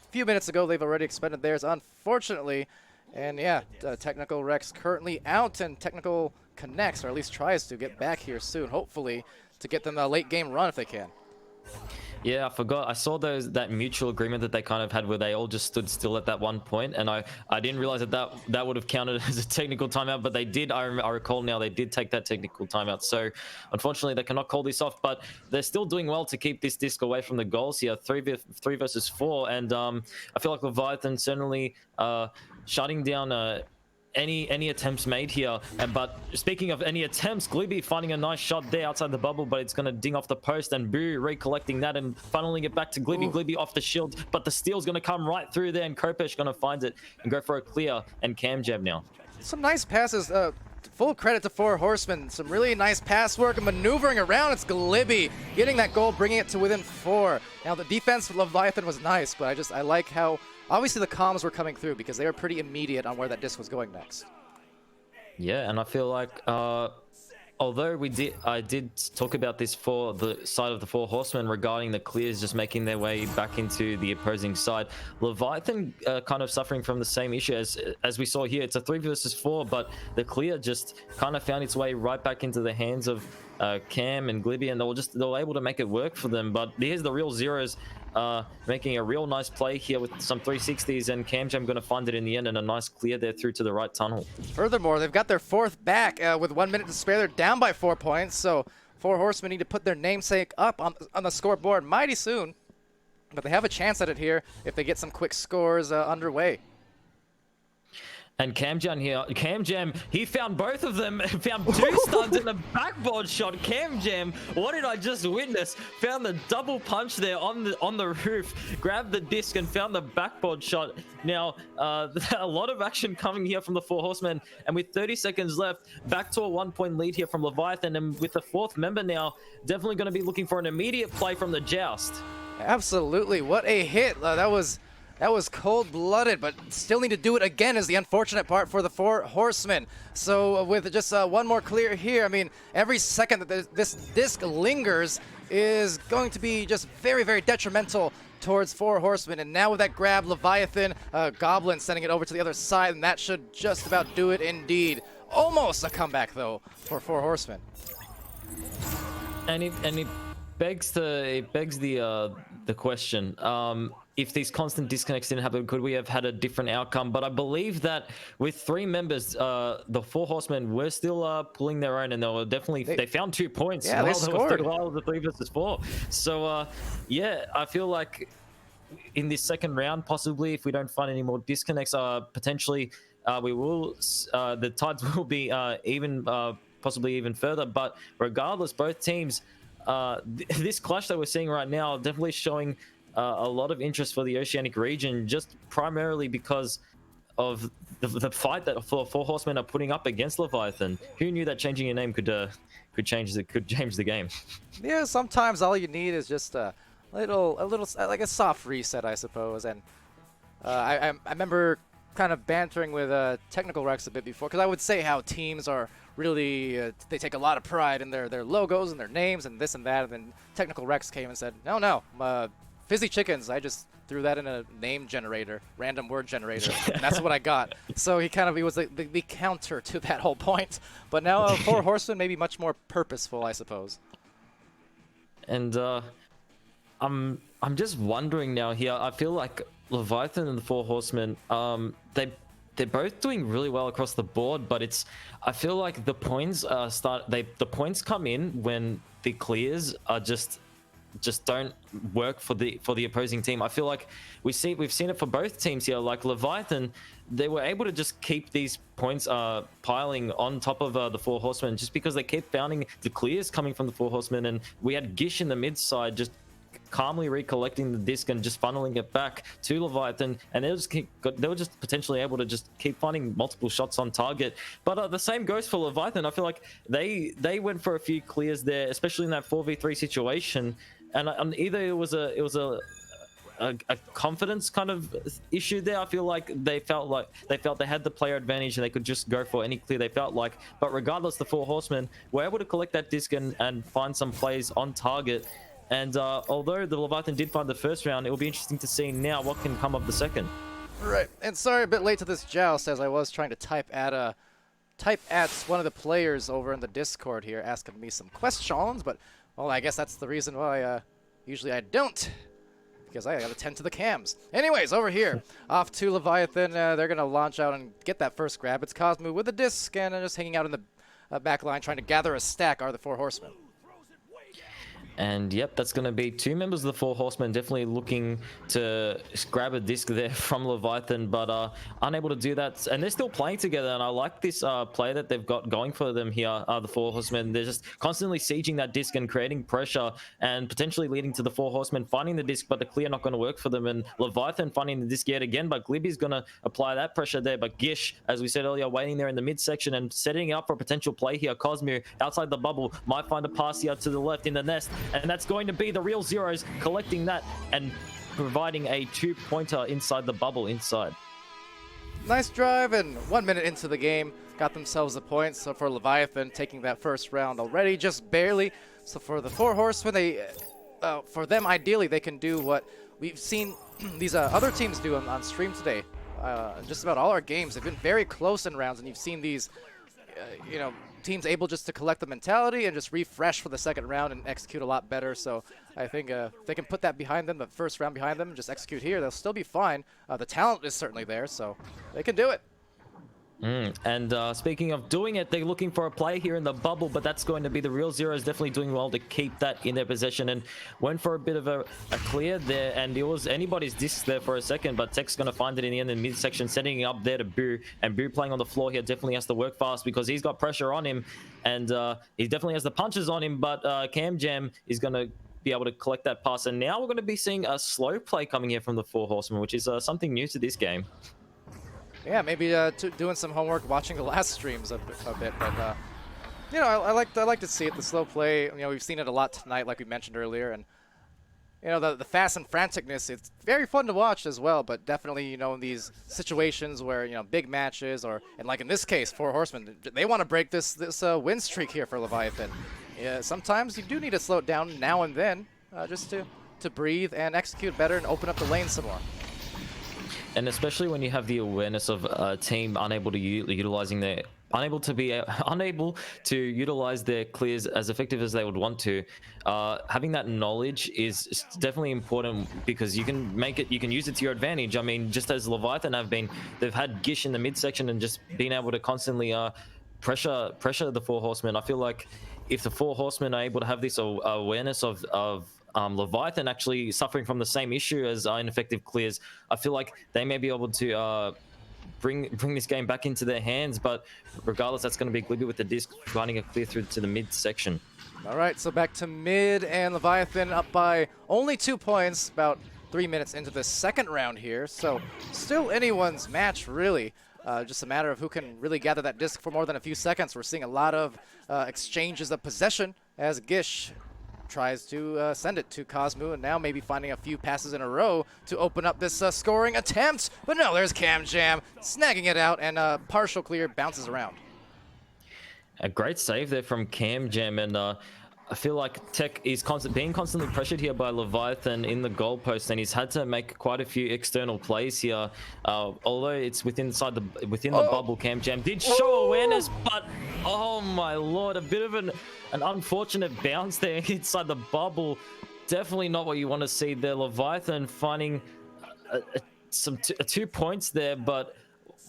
a few minutes ago, they've already expended theirs, unfortunately. And yeah, Technical Rex currently out, and Technical connects, or at least tries to get back here soon, hopefully, to get them a late game run if they can. Yeah, I forgot. I saw that mutual agreement that they kind of had where they all just stood still at that one point, and I didn't realize that would have counted as a technical timeout, but they did. I recall now they did take that technical timeout. So unfortunately, they cannot call this off, but they're still doing well to keep this disc away from the goals here. 3 versus 4, and I feel like Leviathan certainly shutting down any attempts made here. But speaking of any attempts, Glibby finding a nice shot there outside the bubble, but it's going to ding off the post, and Boo recollecting that and funneling it back to Glibby. Ooh. Glibby off the shield, but the steal's going to come right through there, and Kopesh going to find it and go for a clear, and Camjab now. Some nice passes. Full credit to Four Horsemen. Some really nice pass work and maneuvering around. It's Glibby getting that goal, bringing it to within 4. Now the defense for Leviathan was nice, but I like how obviously the comms were coming through because they were pretty immediate on where that disc was going next. Yeah, and I feel like although I did talk about this for the side of the Four Horsemen regarding the clears just making their way back into the opposing side, Leviathan kind of suffering from the same issue as we saw here. It's a 3 versus 4, but the clear just kind of found its way right back into the hands of Cam and Glibby, and they were able to make it work for them. But here's the real Zeros making a real nice play here with some 360s, and Camjam going to find it in the end, and a nice clear there through to the right tunnel. Furthermore, they've got their 4th back with 1 minute to spare. They're down by 4 points, so Four Horsemen need to put their namesake up on the scoreboard mighty soon. But they have a chance at it here if they get some quick scores underway. And Camjam here, he found both of them, found 2 stuns in the backboard shot. Camjam, what did I just witness? Found the double punch there on the roof, grabbed the disc and found the backboard shot. Now, a lot of action coming here from the Four Horsemen, and with 30 seconds left, back to a 1-point lead here from Leviathan, and with the 4th member now, definitely going to be looking for an immediate play from the Joust. Absolutely, what a hit. That was cold-blooded, but still need to do it again is the unfortunate part for the Four Horsemen. So with just one more clear here, I mean, every second that this disc lingers is going to be just very, very detrimental towards Four Horsemen. And now with that grab, Leviathan, Goblin sending it over to the other side, and that should just about do it indeed. Almost a comeback, though, for Four Horsemen. And it begs the question. If these constant disconnects didn't happen, could we have had a different outcome? But I believe that with 3 members, the Four Horsemen were still pulling their own, and they found 2 points. Yeah, they scored. While the 3 versus 4. So yeah, I feel like in this second round, possibly if we don't find any more disconnects, potentially we will. The tides will be even, possibly even further. But regardless, both teams. This clash that we're seeing right now definitely showing a lot of interest for the Oceanic region, just primarily because of the fight that Four Horsemen are putting up against Leviathan. Who knew that changing your name could change the game? Yeah, sometimes all you need is just a little like a soft reset, I suppose. And I remember kind of bantering with Technical Rex a bit before, because I would say how teams are really they take a lot of pride in their logos and their names and this and that, and then Technical Rex came and said, no, Fizzy Chickens, I just threw that in a name generator, random word generator, and that's what I got. So he was the counter to that whole point. But now Four Horsemen may be much more purposeful, I suppose. And I'm just wondering now here. I feel like Leviathan and the Four Horsemen, they're both doing really well across the board, but I feel like the points the points come in when the clears are just don't work for the opposing team. I feel like we've seen it for both teams here. Like Leviathan, they were able to just keep these points piling on top of the Four Horsemen just because they kept finding the clears coming from the Four Horsemen, and we had Gish in the mid side just calmly recollecting the disc and just funneling it back to Leviathan, and they were just potentially able to just keep finding multiple shots on target. But the same goes for Leviathan. I feel like they went for a few clears there, especially in that 4v3 situation, and either it was a confidence kind of issue there. I feel like they felt they had the player advantage and they could just go for any clear they felt like. But regardless, the Four Horsemen were able to collect that disc and find some plays on target. And although the Leviathan did find the first round, it will be interesting to see now what can come of the second. Right, and sorry a bit late to this joust, as I was trying to type at one of the players over in the Discord here, asking me some questions. But well, I guess that's the reason why usually I don't, because I gotta tend to the cams. Anyways, over here, off to Leviathan. They're gonna launch out and get that first grab. It's Cosmo with the disc and just hanging out in the back line, trying to gather a stack. Are the Four Horsemen? And yep, that's going to be two members of the Four Horsemen definitely looking to grab a disc there from Leviathan, but unable to do that. And they're still playing together, and I like this play that they've got going for them here, the Four Horsemen. They're just constantly sieging that disc and creating pressure and potentially leading to the Four Horsemen finding the disc, but the clear not going to work for them. And Leviathan finding the disc yet again, but Glibby's going to apply that pressure there. But Gish, as we said earlier, waiting there in the midsection and setting up for a potential play here. Cosmo outside the bubble might find a pass here to the left in the nest. And that's going to be the real Zeros collecting that and providing a 2-pointer inside the bubble inside. Nice drive, and 1 minute into the game, got themselves a point. So for Leviathan, taking that first round already, just barely. So for the Four Horsemen, for them, ideally, they can do what we've seen these other teams do on stream today. Just about all our games have been very close in rounds, and you've seen these, teams able just to collect the mentality and just refresh for the second round and execute a lot better. So I think if they can put that behind them, the first round behind them, just execute here, they'll still be fine. The talent is certainly there, so they can do it. And speaking of doing it, they're looking for a play here in the bubble, but that's going to be the real Zeros definitely doing well to keep that in their possession, and went for a bit of a clear there, and it was anybody's disc there for a second, but Tech's going to find it in the end in midsection, setting it up there to Boo, and Boo playing on the floor here definitely has to work fast because he's got pressure on him, and he definitely has the punches on him, but Cam Jam is going to be able to collect that pass, and now we're going to be seeing a slow play coming here from the Four Horsemen, which is something new to this game. Yeah, maybe doing some homework, watching the last streams a bit, but I like to see it, the slow play. We've seen it a lot tonight, like we mentioned earlier, and the fast and franticness. It's very fun to watch as well, but definitely in these situations where big matches, and like in this case, Four Horsemen, they want to break this win streak here for Leviathan. Yeah, sometimes you do need to slow it down now and then, just to breathe and execute better and open up the lane some more. And especially when you have the awareness of a team unable to utilize their clears as effective as they would want to, having that knowledge is definitely important because you can use it to your advantage. I mean, just as Leviathan they've had Gish in the midsection and just being able to constantly pressure the Four Horsemen. I feel like if the Four Horsemen are able to have this awareness of Leviathan actually suffering from the same issue as ineffective clears, I feel like they may be able to bring this game back into their hands. But regardless, that's going to be Glibby with the disc finding a clear through to the mid section. All right, so back to mid, and Leviathan up by only 2 points, about 3 minutes into the second round here. So still anyone's match, really. Just a matter of who can really gather that disc for more than a few seconds. We're seeing a lot of exchanges of possession as Gish tries to send it to Cosmo, and now maybe finding a few passes in a row to open up this scoring attempt. But no, there's Cam Jam snagging it out, and partial clear bounces around. A great save there from Cam Jam, and I feel like Tech is being constantly pressured here by Leviathan in the goalpost, and he's had to make quite a few external plays here. Although it's within the bubble, Cam Jam did show awareness, but oh my lord, a bit of an unfortunate bounce there inside the bubble. Definitely not what you want to see there. Leviathan finding two points there, but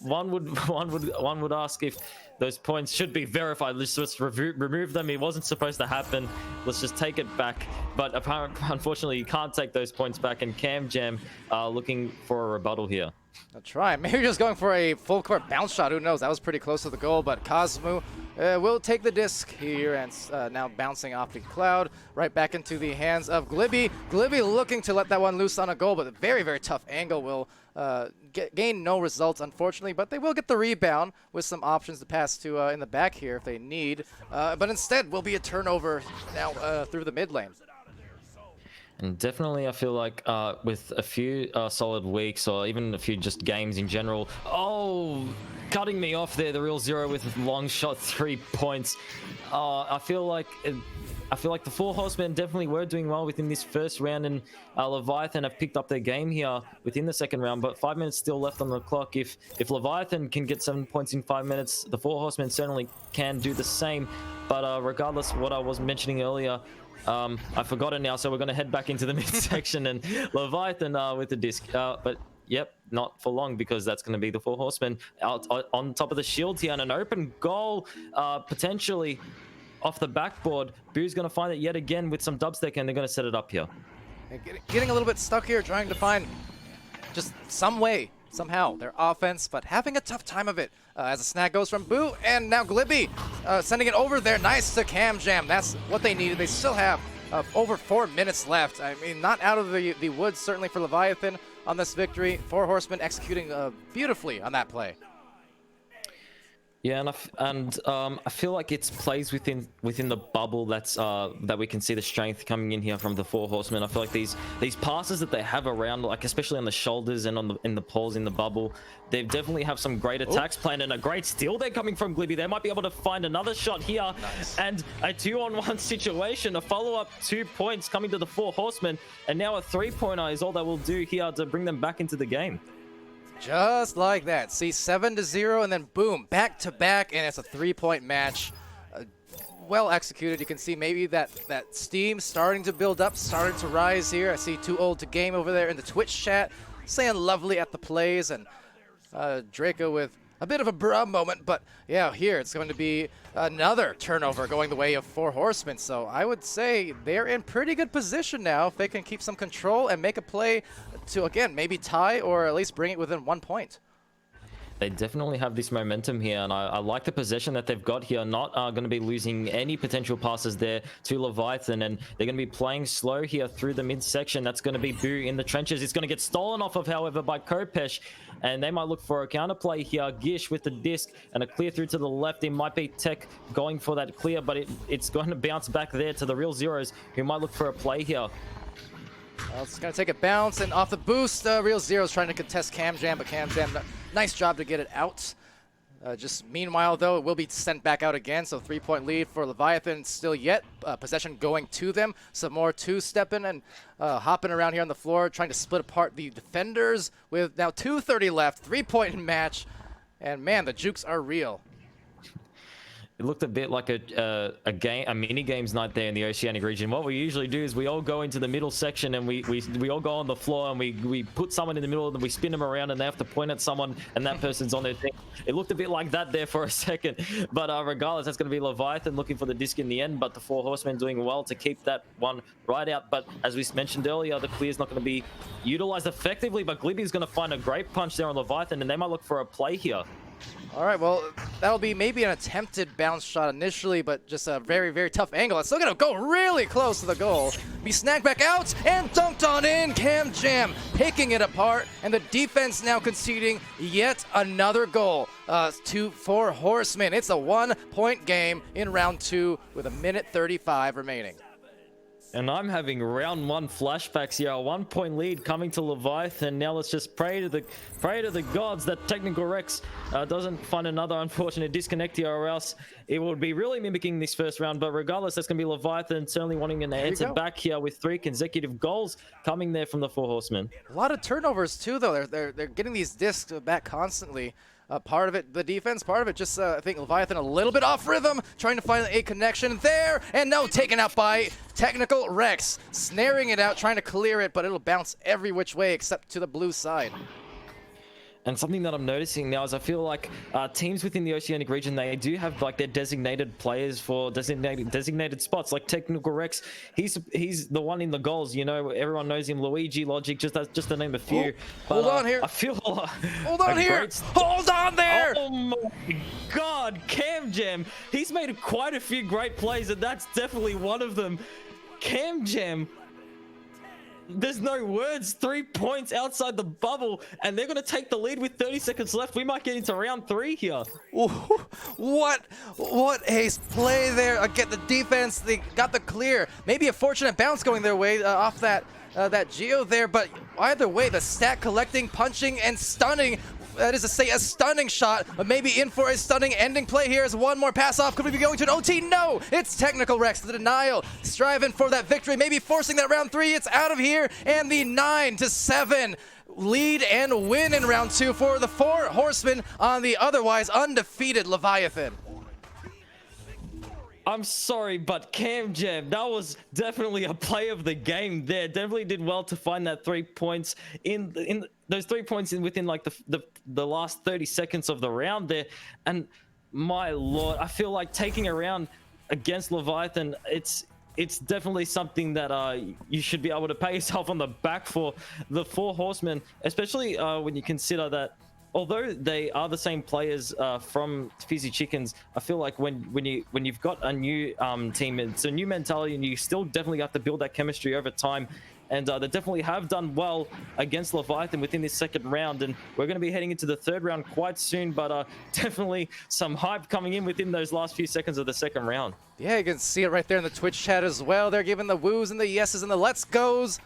one would ask if those points should be verified. Let's just remove them. It wasn't supposed to happen. Let's just take it back. But unfortunately, you can't take those points back. And Cam Jam looking for a rebuttal here. I'll try. Maybe just going for a full court bounce shot. Who knows? That was pretty close to the goal. But Cosmo will take the disc here, and now bouncing off the cloud right back into the hands of Glibby. Glibby looking to let that one loose on a goal, but a very, very tough angle will gain no results, unfortunately. But they will get the rebound with some options to pass to in the back here if they need. But instead will be a turnover now through the mid lane. And definitely, I feel like with a few solid weeks or even a few just games in general. Oh, cutting me off there, the real zero with long shot 3 points. I feel like the Four Horsemen definitely were doing well within this first round, and Leviathan have picked up their game here within the second round. But 5 minutes still left on the clock. If Leviathan can get 7 points in 5 minutes, the Four Horsemen certainly can do the same. But regardless of what I was mentioning earlier, I forgot it now, so we're going to head back into the midsection and Leviathan with the disc. But yep, not for long, because that's going to be the Four Horsemen out on top of the shield here, and an open goal potentially off the backboard. Boo's going to find it yet again with some dubstep, and they're going to set it up here. Getting a little bit stuck here, trying to find just some way, somehow, their offense, but having a tough time of it. As a snag goes from Boo, and now Glibby sending it over there. Nice to Cam Jam. That's what they needed. They still have over 4 minutes left. I mean, not out of the woods, certainly for Leviathan on this victory. Four Horsemen executing beautifully on that play. Yeah, and I feel like it's plays within the bubble that we can see the strength coming in here from the Four Horsemen. I feel like these passes that they have around, like especially on the shoulders and in the paws in the bubble, they definitely have some great attacks planned, and a great steal there coming from Glibby. They might be able to find another shot here. Nice. And a 2-on-1 situation, a follow-up 2 points coming to the Four Horsemen, and now a 3-pointer is all that will do here to bring them back into the game. Just like that. See, 7-0, and then boom, back to back, and it's a 3-point match. Well executed. You can see maybe that steam starting to build up, starting to rise here. I see Too Old to Game over there in the Twitch chat, saying lovely at the plays, and Draco with a bit of a bruh moment, but yeah, here it's going to be another turnover going the way of Four Horsemen. So I would say they're in pretty good position now if they can keep some control and make a play to, again, maybe tie or at least bring it within 1 point. They definitely have this momentum here, and I like the possession that they've got here. Not going to be losing any potential passes there to Leviathan, and they're going to be playing slow here through the midsection. That's going to be Boo in the trenches. It's going to get stolen off of, however, by Kopesh, and they might look for a counterplay here. Gish with the disc and a clear through to the left. It might be Tech going for that clear, but it's going to bounce back there to the Real Zeros, who might look for a play here. Well, it's going to take a bounce, and off the boost, Real Zero's trying to contest Cam Jam, but Cam Jam, nice job to get it out. Just meanwhile, though, it will be sent back out again, so 3-point lead for Leviathan still yet. Possession going to them. Some more two-stepping and hopping around here on the floor, trying to split apart the defenders with now 2:30 left. 3-point match, and man, the jukes are real. It looked a bit like a mini games night there in the Oceanic region. What we usually do is we all go into the middle section, and we all go on the floor, and we put someone in the middle, and we spin them around, and they have to point at someone, and that person's on their thing. It looked a bit like that there for a second, but regardless, that's going to be Leviathan looking for the disc in the end, but the Four Horsemen doing well to keep that one right out. But as we mentioned earlier, the clear is not going to be utilized effectively, but Glibby is going to find a great punch there on Leviathan, and they might look for a play here. All right, well, that'll be maybe an attempted bounce shot initially, but just a very, very tough angle. It's still going to go really close to the goal. Be snagged back out and dunked on in. Cam Jam picking it apart, and the defense now conceding yet another goal to Four Horsemen. It's a 1-point game in round 2 with 1:35 remaining. And I'm having round 1 flashbacks here. A 1-point lead coming to Leviathan. Now let's just pray to the gods that Technical Rex doesn't find another unfortunate disconnect here, or else it would be really mimicking this first round. But regardless, that's going to be Leviathan certainly wanting an answer back here with 3 consecutive goals coming there from the 4 Horsemen. A lot of turnovers too, though. They're getting these discs back constantly. Part of it, the defense, part of it, just I think Leviathan a little bit off rhythm, trying to find a connection there, and no, taken out by Technical Rex, snaring it out, trying to clear it, but it'll bounce every which way except to the blue side. And something that I'm noticing now is I feel like teams within the Oceanic region, they do have like their designated players for designated spots. Like Technical Rex, he's the one in the goals. You know, everyone knows him. Luigi, Logic, just to name a few. Hold on here. I feel hold on here. Hold on there. Oh my God, Cam Jam. He's made quite a few great plays, and that's definitely one of them. Cam Jam. There's no words. 3 points outside the bubble, and they're going to take the lead with 30 seconds left. We might get into round 3 here. What a play there. Again, the defense, they got the clear. Maybe a fortunate bounce going their way off that Geo there, but either way, the stack collecting, punching, and stunning. That is to say, a stunning shot, but maybe in for a stunning ending play here as one more pass off. Could we be going to an OT? No! It's Technical Rex, the denial, striving for that victory, maybe forcing that round 3. It's out of here, and the 9-7 lead and win in round 2 for the 4 Horsemen on the otherwise undefeated Leviathan. I'm sorry, but Cam Jam, that was definitely a play of the game there. Definitely did well to find that 3 points in those 3 points within like the last 30 seconds of the round there. And my lord, I feel like taking a round against Leviathan, it's definitely something that you should be able to pat yourself on the back for. The 4 Horsemen, especially when you consider that although they are the same players from Fizzy Chickens, I feel like when you've got a new team, it's a new mentality, and you still definitely have to build that chemistry over time. And they definitely have done well against Leviathan within this second round, and we're going to be heading into the third round quite soon. But definitely some hype coming in within those last few seconds of the second round. Yeah, you can see it right there in the Twitch chat as well. They're giving the woos and the yeses and the let's goes.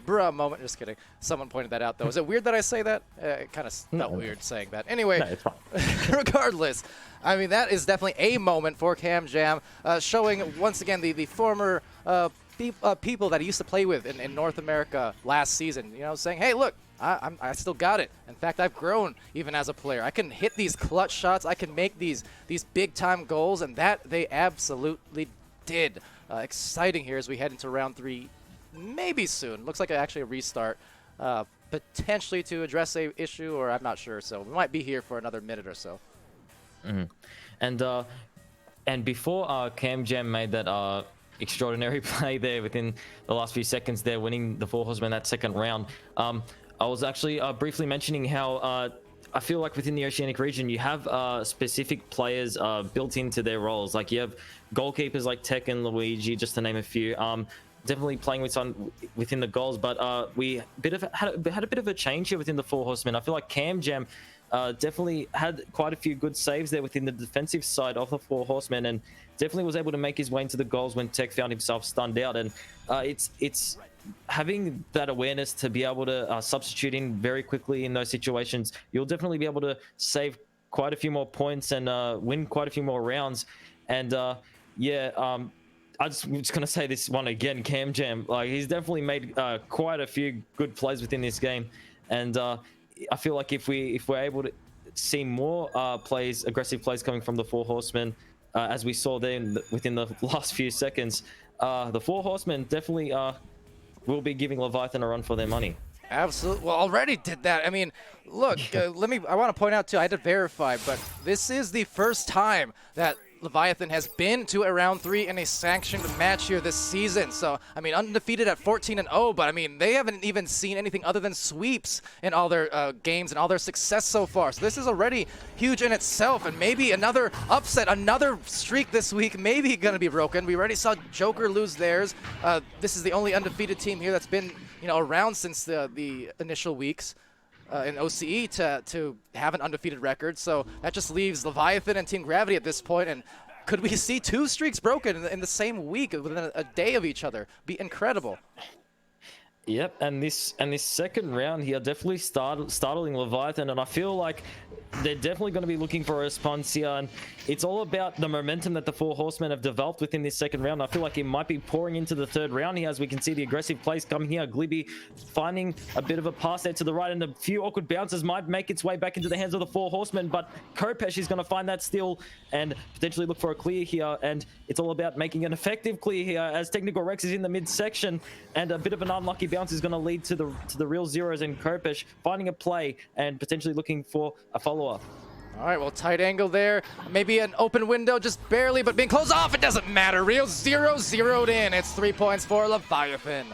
Bruh moment. Just kidding. Someone pointed that out, though. Is it weird that I say that? It kind of felt weird saying that. Anyway, no, it's fine. Regardless, I mean, that is definitely a moment for Cam Jam, showing once again the former people that he used to play with in North America last season. You know, saying, hey, look, I still got it. In fact, I've grown even as a player. I can hit these clutch shots. I can make these big-time goals, and that they absolutely did. Exciting here as we head into round 3. Maybe soon. Looks like actually a restart, potentially to address a issue, or I'm not sure. So we might be here for another minute or so. Mm-hmm. And before Cam Jam made that extraordinary play there within the last few seconds there, winning the 4 Horsemen that second round, I was actually briefly mentioning how I feel like within the Oceanic region, you have specific players built into their roles. Like you have goalkeepers like Tech and Luigi, just to name a few. Definitely playing within the goals, but we had a bit of a change here within the 4 Horsemen. I feel like Cam Jam definitely had quite a few good saves there within the defensive side of the 4 Horsemen, and definitely was able to make his way into the goals when Tech found himself stunned out. And it's having that awareness to be able to substitute in very quickly in those situations. You'll definitely be able to save quite a few more points and win quite a few more rounds. And I'm just going to say this one again, Cam Jam. Like, he's definitely made quite a few good plays within this game, and I feel like if we're able to see more aggressive plays coming from the 4 Horsemen, as we saw there within the last few seconds, the 4 Horsemen definitely will be giving Leviathan a run for their money. Absolutely. Well, already did that. I mean, look, I want to point out too, I had to verify, but this is the first time that Leviathan has been to a round 3 in a sanctioned match here this season. So, I mean, undefeated at 14-0, but I mean, they haven't even seen anything other than sweeps in all their games and all their success so far. So this is already huge in itself, and maybe another upset, another streak this week, maybe going to be broken. We already saw Joker lose theirs. This is the only undefeated team here that's been, around since the initial weeks. In OCE to have an undefeated record, so that just leaves Leviathan and Team Gravity at this point, and could we see 2 streaks broken in the same week within a day of each other? Be incredible. Yep, and this second round here definitely startling Leviathan, and I feel like they're definitely going to be looking for a response here, and it's all about the momentum that the 4 Horsemen have developed within this second round. I feel like it might be pouring into the third round here, as we can see the aggressive plays coming here. Glibby finding a bit of a pass there to the right, and a few awkward bounces might make its way back into the hands of the 4 Horsemen, but Kopesh is going to find that steal and potentially look for a clear here, and it's all about making an effective clear here, as Technical Rex is in the midsection, and a bit of an unlucky bounce is going to lead to the Real Zeros, and Kopesh finding a play and potentially looking for a follow-up. All right, well, tight angle there. Maybe an open window, just barely, but being closed off, it doesn't matter. Real Zero zeroed in. It's 3 points for Leviathan.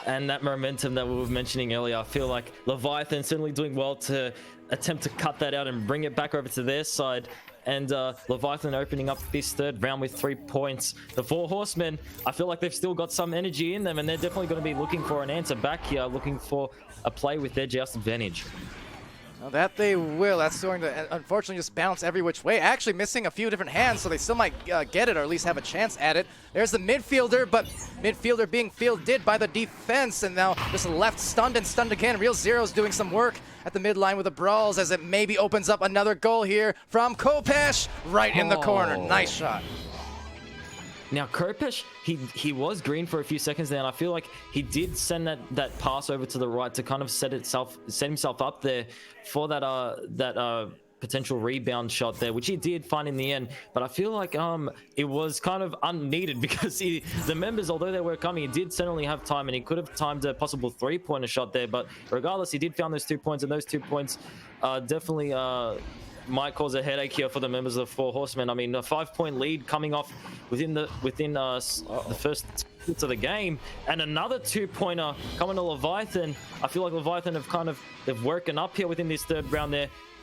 And that momentum that we were mentioning earlier, I feel like Leviathan certainly doing well to attempt to cut that out and bring it back over to their side. And Leviathan opening up this third round with 3 points. The 4 Horsemen, I feel like they've still got some energy in them, and they're definitely going to be looking for an answer back here, looking for a play with their just advantage. Well, that they will. That's going to unfortunately just bounce every which way. Actually missing a few different hands, so they still might get it or at least have a chance at it. There's the midfielder, but midfielder being fielded by the defense, and now just left stunned and stunned again. Real Zero's doing some work at the midline with the brawls, as it maybe opens up another goal here from Kopesh right in the corner. Nice shot. Now Kopesh, he was green for a few seconds there, and I feel like he did send that pass over to the right to kind of set himself up there for that potential rebound shot there, which he did find in the end. But I feel like it was kind of unneeded, because the members, although they were coming, he did certainly have time, and he could have timed a possible 3-pointer shot there. But regardless, he did find those 2 points, and those 2 points definitely might cause a headache here for the members of the 4 Horsemen. I mean, a 5-point lead coming off within the first bits of the game, and another 2-pointer coming to Leviathan. I feel like Leviathan they've woken up here within this third round.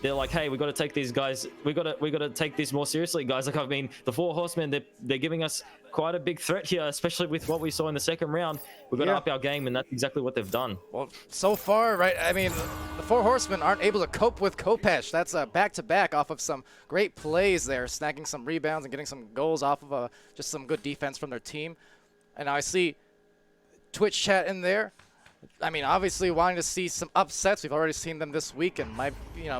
They're like, hey, we got to take these guys. We got to take this more seriously, guys. Like, I mean, the 4 Horsemen, they're giving us quite a big threat here, especially with what we saw in the second round. We've got to up our game, and that's exactly what they've done. Well, so far, right, I mean, the 4 Horsemen aren't able to cope with Kopesh. That's a back-to-back off of some great plays there, snagging some rebounds and getting some goals off of just some good defense from their team. And I see Twitch chat in there. I mean, obviously wanting to see some upsets. We've already seen them this week and might,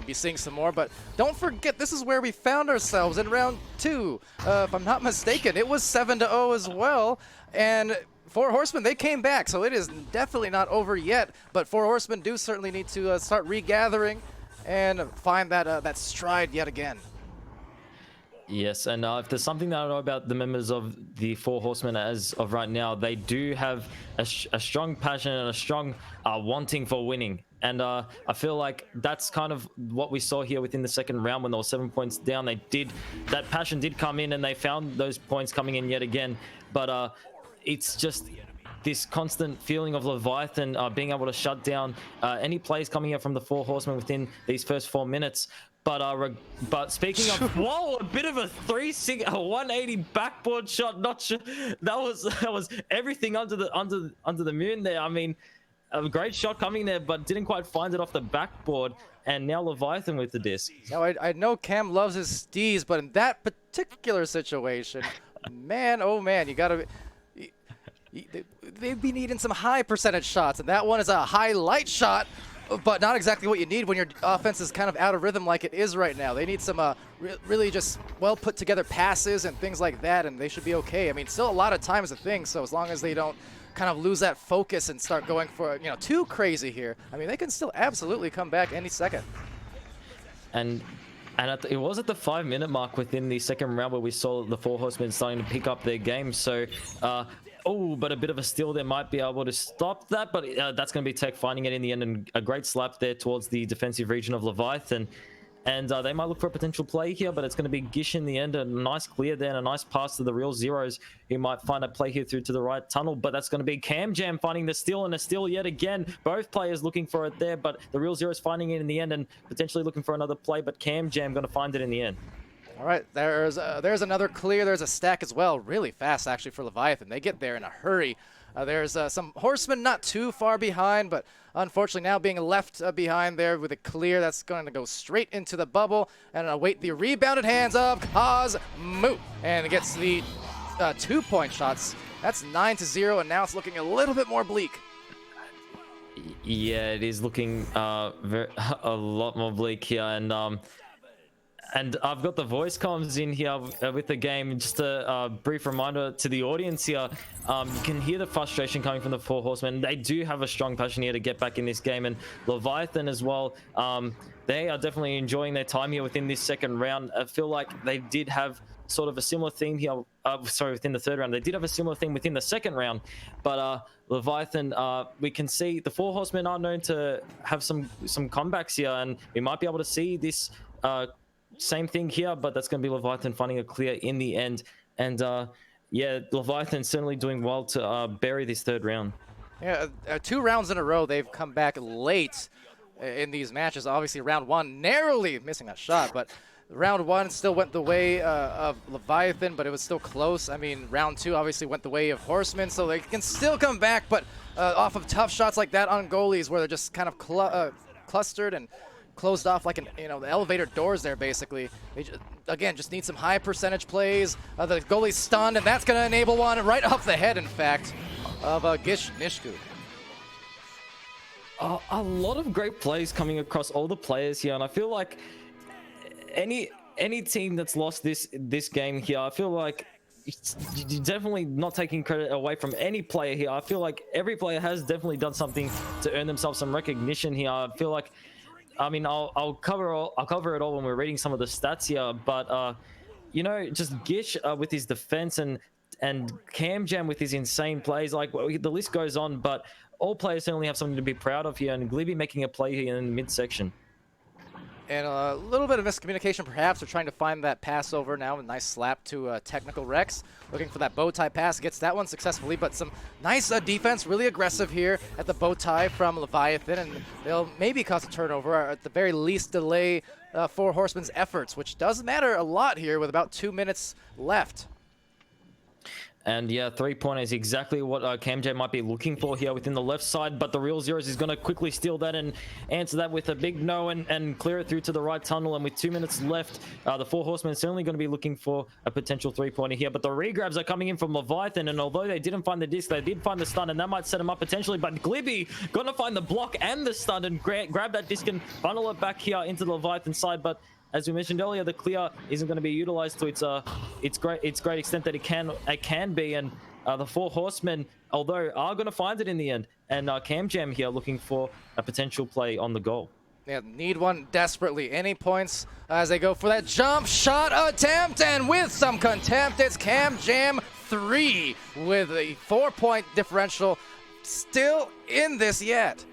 be seeing some more. But don't forget, this is where we found ourselves in round 2. If I'm not mistaken, it was 7-0 as well. And 4 Horsemen, they came back, so it is definitely not over yet. But 4 Horsemen do certainly need to start regathering and find that stride yet again. Yes, and if there's something that I know about the members of the 4 Horsemen as of right now, they do have a strong passion and a strong wanting for winning. And I feel like that's kind of what we saw here within the second round when they were 7 points down. That passion did come in, and they found those points coming in yet again. But it's just this constant feeling of Leviathan being able to shut down any plays coming out from the 4 Horsemen within these first 4 minutes. But speaking of, whoa, a bit of a 180 backboard shot. Not sure that was everything under the moon there. I mean, a great shot coming there, but didn't quite find it off the backboard. And now Leviathan with the disc. Now I know Cam loves his steez, but in that particular situation, man, oh man, you gotta. They'd be needing some high percentage shots, and that one is a highlight shot. But not exactly what you need when your offense is kind of out of rhythm like it is right now. They need some really just well put together passes and things like that, and they should be okay. I mean, still a lot of time is a thing, so as long as they don't kind of lose that focus and start going for too crazy here, I mean, they can still absolutely come back any second. And it was at the 5-minute mark within the second round where we saw the 4 Horsemen starting to pick up their game. So but a bit of a steal there might be able to stop that, but that's going to be Tech finding it in the end, and a great slap there towards the defensive region of Leviathan. And they might look for a potential play here, but it's going to be Gish in the end. A nice clear there and a nice pass to the Real Zeros, who might find a play here through to the right tunnel, but that's going to be Cam Jam finding the steal, and a steal yet again. Both players looking for it there, but the Real Zeros finding it in the end and potentially looking for another play, but Cam Jam going to find it in the end. All right, there's another clear. There's a stack as well. Really fast, actually, for Leviathan. They get there in a hurry. There's some horsemen not too far behind, but unfortunately now being left behind there with a clear that's going to go straight into the bubble and await the rebounded hands of PAMWOW. And it gets the 2-point shots. That's 9-0, and now it's looking a little bit more bleak. Yeah, it is looking a lot more bleak here, and I've got the voice comms in here with the game. Just a brief reminder to the audience here, you can hear the frustration coming from the Four Horsemen. They do have a strong passion here to get back in this game, and Leviathan as well. They are definitely enjoying their time here within this second round. I feel like they did have sort of a similar theme here. Sorry, within the third round. They did have a similar theme within the second round, but Leviathan, we can see the Four Horsemen are known to have some comebacks here, and we might be able to see this same thing here, but that's going to be Leviathan finding a clear in the end. And yeah, Leviathan certainly doing well to bury this third round. Yeah, 2 rounds in a row, they've come back late in these matches. Obviously, round 1 narrowly missing that shot, but round 1 still went the way of Leviathan, but it was still close. I mean, round 2 obviously went the way of Horsemen, so they can still come back, but off of tough shots like that on goalies where they're just kind of clustered and closed off like the elevator doors there, basically. They just need some high percentage plays. The goalie's stunned, and that's going to enable one right off the head, in fact, of Gish Nishku. A lot of great plays coming across all the players here, and I feel like any team that's lost this game here, I feel like you're definitely not taking credit away from any player here. I feel like every player has definitely done something to earn themselves some recognition here. I feel like, I mean, I'll cover it all when we're reading some of the stats here, but you know, just Gish with his defense and CamJam with his insane plays, like the list goes on, but all players certainly have something to be proud of here, and Glibby making a play here in the midsection. And a little bit of miscommunication, perhaps. They're trying to find that pass over now. A nice slap to Technical Rex. Looking for that bow tie pass. Gets that one successfully, but some nice defense. Really aggressive here at the bow tie from Leviathan. And they'll maybe cause a turnover, or at the very least delay Four Horsemen's efforts, which does matter a lot here with about 2 minutes left. And yeah, 3-pointer is exactly what CamJ might be looking for here within the left side, but the Real Zeros is going to quickly steal that and answer that with a big no and clear it through to the right tunnel. And with 2 minutes left, the Four Horsemen are certainly going to be looking for a potential 3-pointer here, but the regrabs are coming in from Leviathan, and although they didn't find the disc, they did find the stun, and that might set them up potentially, but Glibby going to find the block and the stun and grab that disc and funnel it back here into the Leviathan side. But as we mentioned earlier, the clear isn't going to be utilized to its great extent that it can be, and the Four Horsemen, although, are going to find it in the end. And CamJam here looking for a potential play on the goal. Yeah, need one desperately. Any points as they go for that jump shot attempt, and with some contempt, it's CamJam 3 with a 4-point differential. Still in this yet.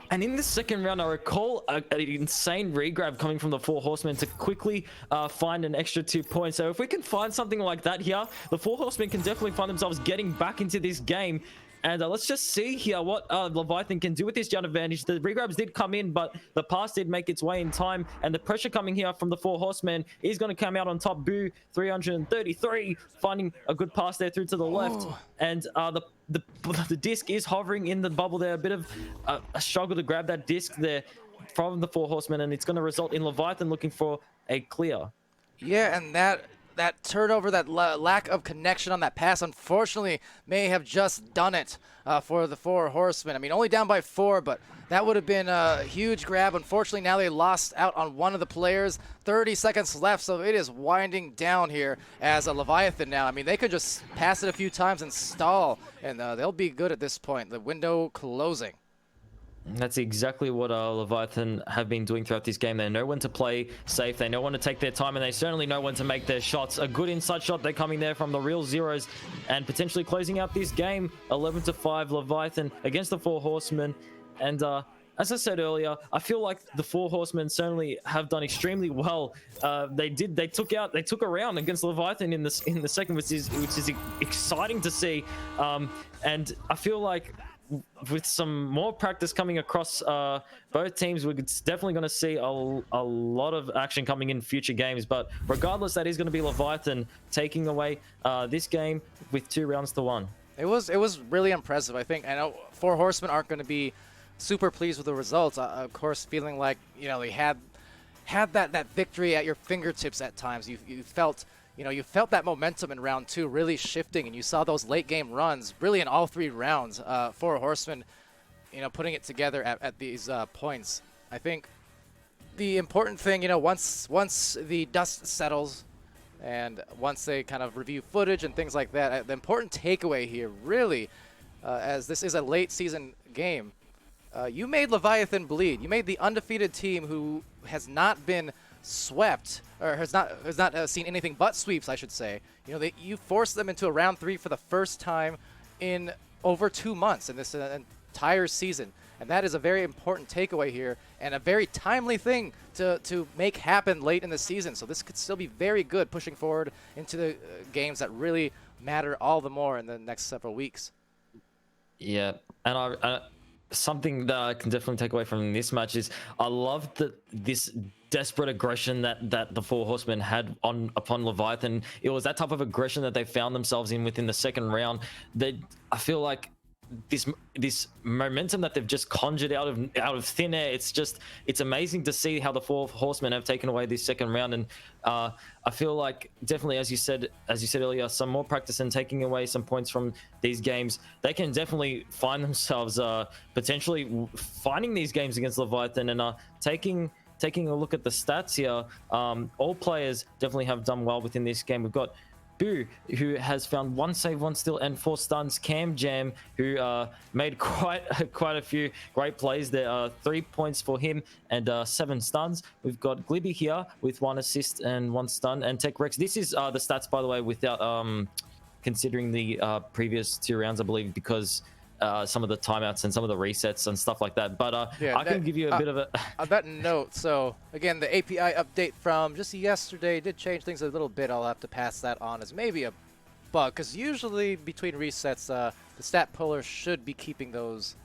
And in the second round, I recall an insane regrab coming from the Four Horsemen to quickly find an extra 2 points. So if we can find something like that here, the Four Horsemen can definitely find themselves getting back into this game. And let's just see here what Leviathan can do with this ground advantage. The regrabs did come in, but the pass did make its way in time. And the pressure coming here from the Four Horsemen is going to come out on top. Boo, 333, finding a good pass there through to the left. Oh. And the disc is hovering in the bubble there. A bit of a struggle to grab that disc there from the Four Horsemen. And it's going to result in Leviathan looking for a clear. Yeah, and that turnover, that lack of connection on that pass, unfortunately, may have just done it for the Four Horsemen. I mean, only down by 4, but that would have been a huge grab. Unfortunately, now they lost out on one of the players. 30 seconds left, so it is winding down here as a Leviathan now. I mean, they could just pass it a few times and stall, and they'll be good at this point. The window closing. That's exactly what Leviathan have been doing throughout this game. They know when to play safe, they know when to take their time, and they certainly know when to make their shots. A good inside shot, they're coming there from the Real Zeros and potentially closing out this game. 11-5 Leviathan against the Four Horsemen. And as I said earlier, I feel like the Four Horsemen certainly have done extremely well. They took a round against Leviathan in the second, which is exciting to see. And I feel like with some more practice coming across both teams, we're definitely going to see a lot of action coming in future games. But regardless, that is going to be Leviathan taking away this game with 2 rounds to 1. It was really impressive. I think I know Four Horsemen aren't going to be super pleased with the results. Of course, feeling like they had that victory at your fingertips at times. You felt you felt that momentum in round 2 really shifting, and you saw those late game runs really in all 3 rounds. Four Horsemen, putting it together at these points. I think the important thing, once the dust settles. And once they kind of review footage and things like that, the important takeaway here, really, as this is a late season game, you made Leviathan bleed. You made the undefeated team who has not been swept, or has not seen anything but sweeps, I should say. You forced them into a round 3 for the first time in over 2 months in this entire season. And that is a very important takeaway here, and a very timely thing to make happen late in the season. So this could still be very good pushing forward into the games that really matter all the more in the next several weeks. Yeah, and I something that I can definitely take away from this match is I loved this desperate aggression that the Four Horsemen had upon Leviathan. It was that type of aggression that they found themselves in within the second round. I feel like this momentum that they've just conjured out of thin air. It's amazing to see how the Four Horsemen have taken away this second round, and I feel like definitely, as you said earlier, some more practice and taking away some points from these games, they can definitely find themselves potentially finding these games against Leviathan. And taking a look at the stats here, all players definitely have done well within this game. We've got Boo, who has found 1 save, 1 steal, and 4 stuns. Cam Jam, who made quite a few great plays there. 3 points for him and 7 stuns. We've got Glibby here with 1 assist and 1 stun. And Tech Rex. This is the stats, by the way, without considering the previous 2 rounds, I believe, because some of the timeouts and some of the resets and stuff like that. But I can give you a bit of a... On that note, so again, the API update from just yesterday did change things a little bit. I'll have to pass that on as maybe a bug, because usually between resets, the stat puller should be keeping those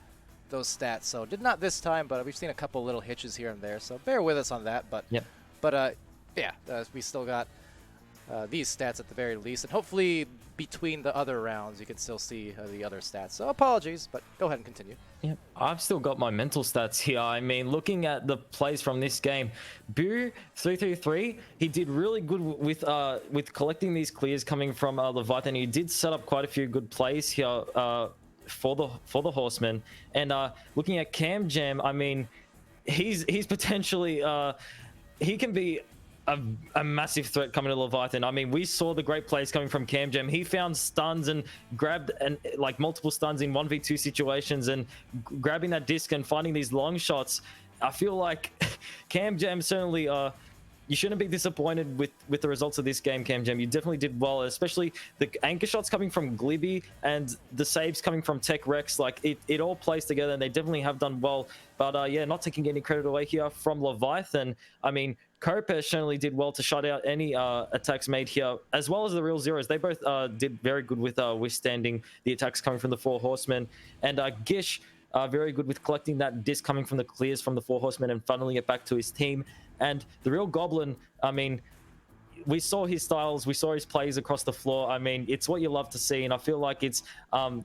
stats. So did not this time, but we've seen a couple little hitches here and there. So bear with us on that. But yep. But we still got these stats at the very least, and hopefully between the other rounds you can still see the other stats. So apologies, but go ahead and continue. Yeah, I've still got my mental stats here. I mean, looking at the plays from this game, Boo 333, he did really good with collecting these clears coming from Leviathan. He did set up quite a few good plays here for the Horsemen. And looking at Cam Jam, I mean, he's potentially he can be a massive threat coming to Leviathan. I mean, we saw the great plays coming from Cam Jam. He found stuns and grabbed like multiple stuns in 1v2 situations, and grabbing that disc and finding these long shots. I feel like Cam Jam certainly you shouldn't be disappointed with the results of this game, Cam Jam. You definitely did well, especially the anchor shots coming from Glibby and the saves coming from Tech Rex. Like, it all plays together, and they definitely have done well. But yeah, not taking any credit away here from Leviathan. I mean, Kopesh certainly did well to shut out any attacks made here, as well as the Real Zeros. They both did very good with withstanding the attacks coming from the Four Horsemen. And Gish, very good with collecting that disc coming from the clears from the Four Horsemen and funneling it back to his team. And the Real Goblin, I mean, we saw his styles, we saw his plays across the floor. I mean, it's what you love to see. And I feel like it's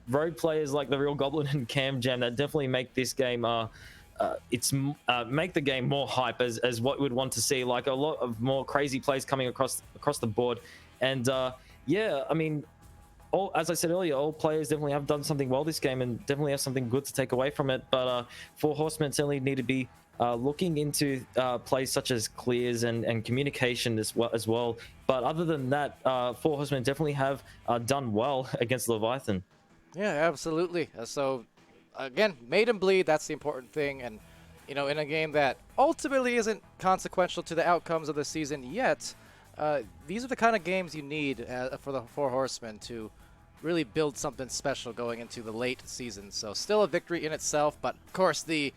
rogue players like the Real Goblin and Cam Jam that definitely make this game make the game more hype as what we'd want to see, like a lot of more crazy plays coming across the board. And yeah, I mean, as I said earlier, all players definitely have done something well this game and definitely have something good to take away from it. But Four Horsemen certainly need to be looking into plays such as clears and communication as well. But other than that, Four Horsemen definitely have done well against Leviathan. Yeah, absolutely. So again, made him bleed. That's the important thing. And in a game that ultimately isn't consequential to the outcomes of the season yet, these are the kind of games you need for the Four Horsemen to really build something special going into the late season. So still a victory in itself, but of course the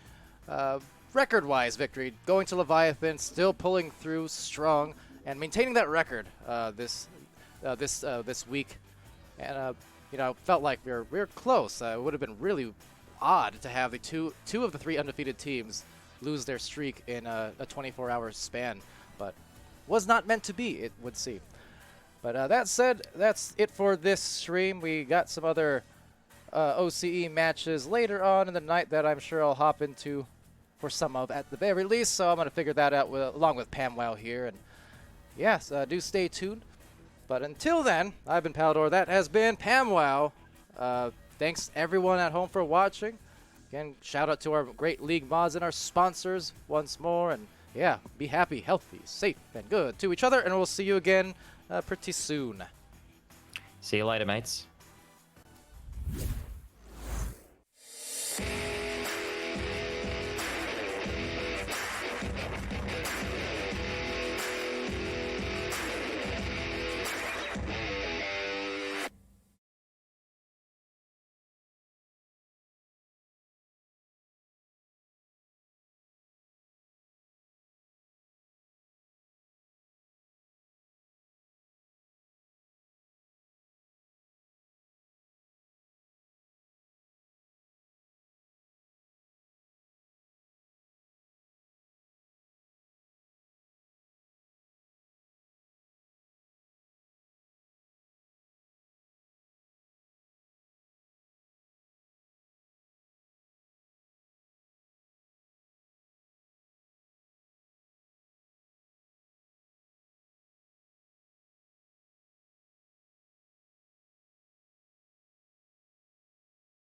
record-wise victory going to Leviathan, still pulling through strong and maintaining that record this week. And felt like we were close. It would have been really odd to have the two of the 3 undefeated teams lose their streak in a 24-hour span, but was not meant to be, it would seem. But that said, that's it for this stream. We got some other OCE matches later on in the night that I'm sure I'll hop into for some of at the very least. So I'm going to figure that out along with PAMWOW here. And yes, do stay tuned. But until then, I've been Palidore. That has been PAMWOW. Thanks everyone at home for watching. Again, shout out to our great league mods and our sponsors once more. And yeah, be happy, healthy, safe, and good to each other. And we'll see you again pretty soon. See you later, mates.